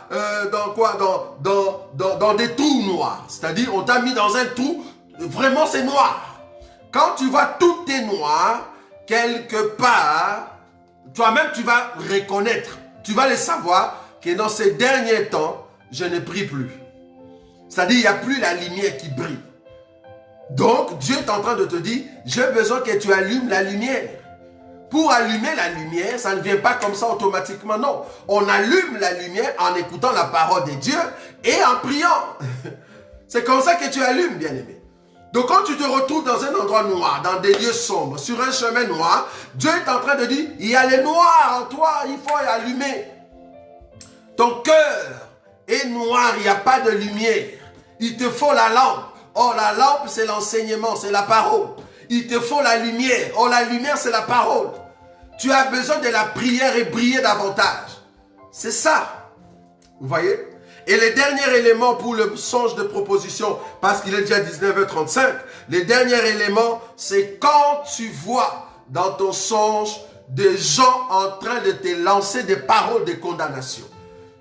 dans quoi? Dans des trous noirs. C'est-à-dire, on t'a mis dans un trou, vraiment c'est noir. Quand tu vois tout est noir, quelque part, toi-même tu vas reconnaître, tu vas le savoir que dans ces derniers temps, je ne prie plus. C'est-à-dire, il n'y a plus la lumière qui brille. Donc, Dieu est en train de te dire, j'ai besoin que tu allumes la lumière. Pour allumer la lumière, ça ne vient pas comme ça automatiquement, non. On allume la lumière en écoutant la parole de Dieu et en priant. C'est comme ça que tu allumes, bien-aimé. Donc quand tu te retrouves dans un endroit noir, dans des lieux sombres, sur un chemin noir, Dieu est en train de dire, il y a les noirs en toi, il faut allumer. Ton cœur est noir, il n'y a pas de lumière. Il te faut la lampe. Oh, la lampe, c'est l'enseignement, c'est la parole. Il te faut la lumière. Oh, la lumière, c'est la parole. Tu as besoin de la prière et briller davantage. C'est ça. Vous voyez? Et le dernier élément pour le songe de proposition, parce qu'il est déjà 19h35, le dernier élément, c'est quand tu vois dans ton songe des gens en train de te lancer des paroles de condamnation.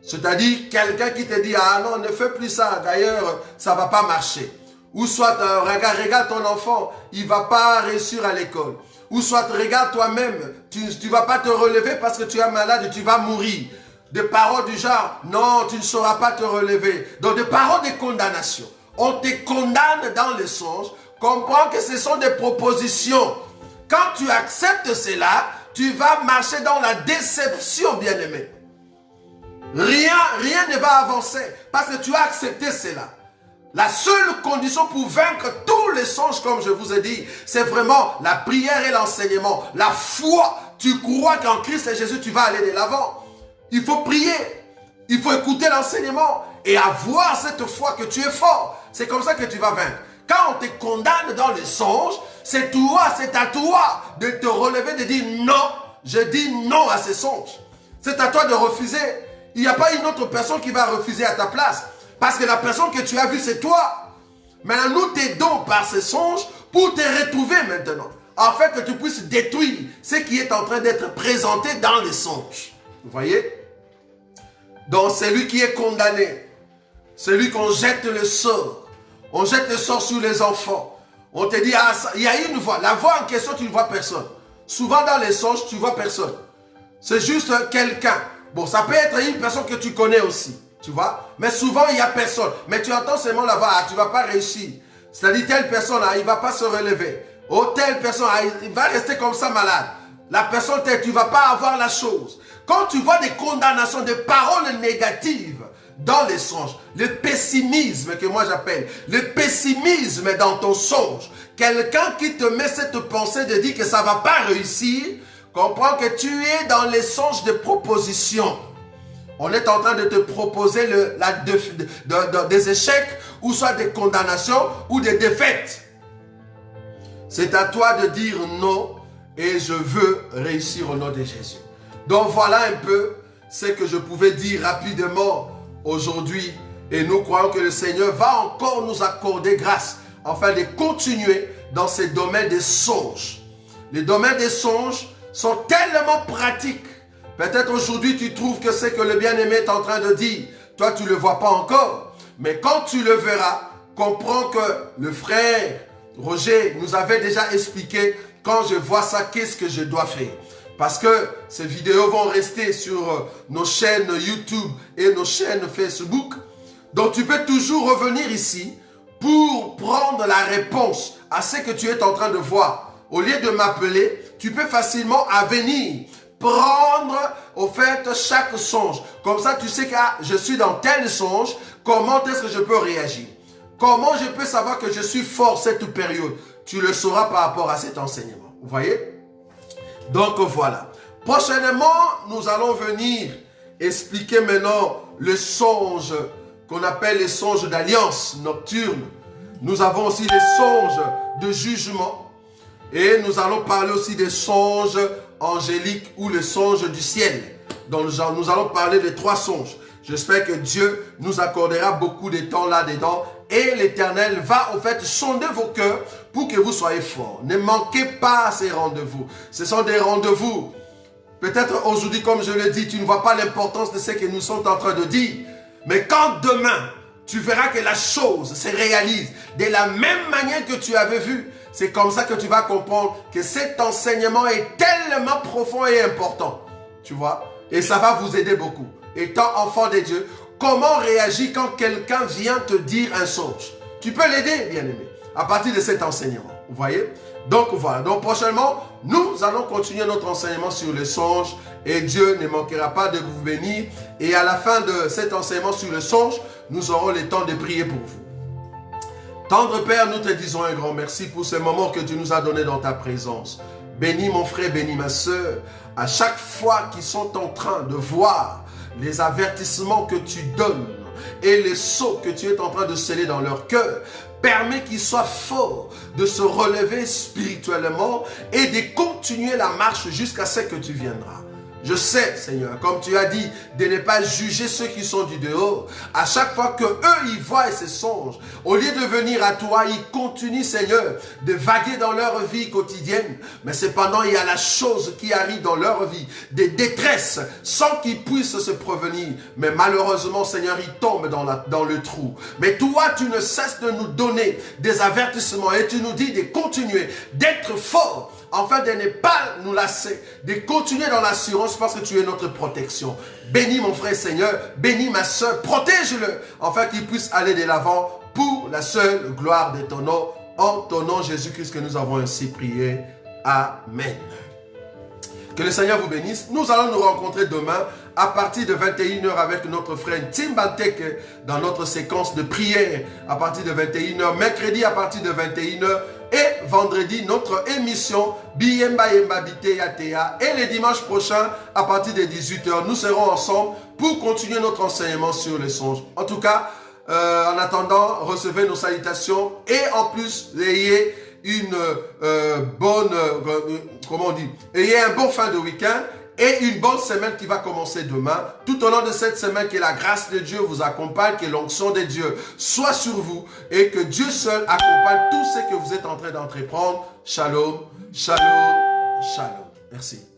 C'est-à-dire quelqu'un qui te dit, ah non, ne fais plus ça, d'ailleurs, ça ne va pas marcher. Ou soit, regarde ton enfant, il ne va pas réussir à l'école. Ou soit, regarde toi-même, tu ne vas pas te relever parce que tu es malade et tu vas mourir. Des paroles du genre, non, tu ne sauras pas te relever. Donc, des paroles de condamnation. On te condamne dans les songes. Comprends que ce sont des propositions. Quand tu acceptes cela, tu vas marcher dans la déception, bien-aimé. rien ne va avancer parce que tu as accepté cela. La seule condition pour vaincre tous les songes, comme je vous ai dit, c'est vraiment la prière et l'enseignement. La foi, tu crois qu'en Christ et Jésus, tu vas aller de l'avant. Il faut prier, il faut écouter l'enseignement et avoir cette foi que tu es fort. C'est comme ça que tu vas vaincre. Quand on te condamne dans les songes, c'est à toi de te relever, de dire non, je dis non à ces songes. C'est à toi de refuser. Il n'y a pas une autre personne qui va refuser à ta place. Parce que la personne que tu as vue, c'est toi. Maintenant, nous t'aidons par ces songes pour te retrouver maintenant. Afin que tu puisses détruire ce qui est en train d'être présenté dans les songes. Vous voyez? Donc, celui qui est condamné, celui qu'on jette le sort. On jette le sort sur les enfants. On te dit, ah, il y a une voix. La voix en question, tu ne vois personne. Souvent dans les songes, tu ne vois personne. C'est juste quelqu'un. Bon, ça peut être une personne que tu connais aussi. Tu vois? Mais souvent, il n'y a personne. Mais tu entends seulement la voix, ah, tu ne vas pas réussir. C'est-à-dire, telle personne, ah, il ne va pas se relever. Oh, telle personne, ah, il va rester comme ça malade. La personne, tu ne vas pas avoir la chose. Quand tu vois des condamnations, des paroles négatives dans les songes, le pessimisme que moi j'appelle, le pessimisme dans ton songe, quelqu'un qui te met cette pensée de dire que ça ne va pas réussir, comprends que tu es dans les songes de proposition. On est en train de te proposer des échecs, ou soit des condamnations, ou des défaites. C'est à toi de dire non, et je veux réussir au nom de Jésus. Donc voilà un peu ce que je pouvais dire rapidement aujourd'hui. Et nous croyons que le Seigneur va encore nous accorder grâce, afin de continuer dans ces domaines des songes. Les domaines des songes sont tellement pratiques. Peut-être aujourd'hui, tu trouves que c'est que le bien-aimé est en train de dire. Toi, tu ne le vois pas encore. Mais quand tu le verras, comprends que le frère Roger nous avait déjà expliqué, quand je vois ça, qu'est-ce que je dois faire. Parce que ces vidéos vont rester sur nos chaînes YouTube et nos chaînes Facebook. Donc, tu peux toujours revenir ici pour prendre la réponse à ce que tu es en train de voir. Au lieu de m'appeler, tu peux facilement venir prendre au fait chaque songe. Comme ça, tu sais que je suis dans tel songe. Comment est-ce que je peux réagir? Comment je peux savoir que je suis fort cette période? Tu le sauras par rapport à cet enseignement. Vous voyez? Donc voilà. Prochainement, nous allons venir expliquer maintenant le songe qu'on appelle les songes d'alliance nocturne. Nous avons aussi les songes de jugement. Et nous allons parler aussi des songes angéliques ou les songes du ciel. Donc nous allons parler des 3 songes. J'espère que Dieu nous accordera beaucoup de temps là-dedans. Et l'Éternel va au fait sonder vos cœurs pour que vous soyez forts. Ne manquez pas à ces rendez-vous. Ce sont des rendez-vous. Peut-être aujourd'hui, comme je le dis, tu ne vois pas l'importance de ce que nous sommes en train de dire. Mais quand demain, tu verras que la chose se réalise de la même manière que tu avais vu, c'est comme ça que tu vas comprendre que cet enseignement est tellement profond et important. Tu vois? Et ça va vous aider beaucoup. Étant enfant de Dieu, comment réagir quand quelqu'un vient te dire un songe? Tu peux l'aider, bien-aimé, à partir de cet enseignement. Vous voyez? Donc voilà. Donc prochainement, nous allons continuer notre enseignement sur les songes. Et Dieu ne manquera pas de vous bénir. Et à la fin de cet enseignement sur le songe, nous aurons le temps de prier pour vous. Tendre Père, nous te disons un grand merci pour ce moment que tu nous as donné dans ta présence. Bénis mon frère, bénis ma soeur. À chaque fois qu'ils sont en train de voir les avertissements que tu donnes et les sauts que tu es en train de sceller dans leur cœur, permets qu'ils soient forts de se relever spirituellement et de continuer la marche jusqu'à ce que tu viendras. Je sais, Seigneur, comme tu as dit, de ne pas juger ceux qui sont du dehors. À chaque fois que eux, ils voient ces songes, au lieu de venir à toi, ils continuent, Seigneur, de vaguer dans leur vie quotidienne. Mais cependant, il y a la chose qui arrive dans leur vie, des détresses, sans qu'ils puissent se prévenir. Mais malheureusement, Seigneur, ils tombent dans le trou. Mais toi, tu ne cesses de nous donner des avertissements et tu nous dis de continuer, d'être forts, afin de ne pas nous lasser, de continuer dans l'assurance parce que tu es notre protection. Bénis mon frère Seigneur, bénis ma soeur, protège-le, afin qu'il puisse aller de l'avant pour la seule gloire de ton nom. En ton nom Jésus-Christ que nous avons ainsi prié. Amen. Que le Seigneur vous bénisse. Nous allons nous rencontrer demain à partir de 21 h avec notre frère Tim Banteke dans notre séquence de prière à partir de 21 h. Mercredi à partir de 21 h. Et vendredi, notre émission Biyemba Yemba Bite Yatea. Et les dimanches prochains, à partir de 18 h, nous serons ensemble pour continuer notre enseignement sur les songes. En tout cas, en attendant, recevez nos salutations et en plus, ayez une bonne, comment on dit, ayez un bon fin de week-end et une bonne semaine qui va commencer demain. Tout au long de cette semaine, que la grâce de Dieu vous accompagne, que l'onction de Dieu soit sur vous et que Dieu seul accompagne tout ce que vous êtes en train d'entreprendre. Shalom, shalom, shalom. Merci.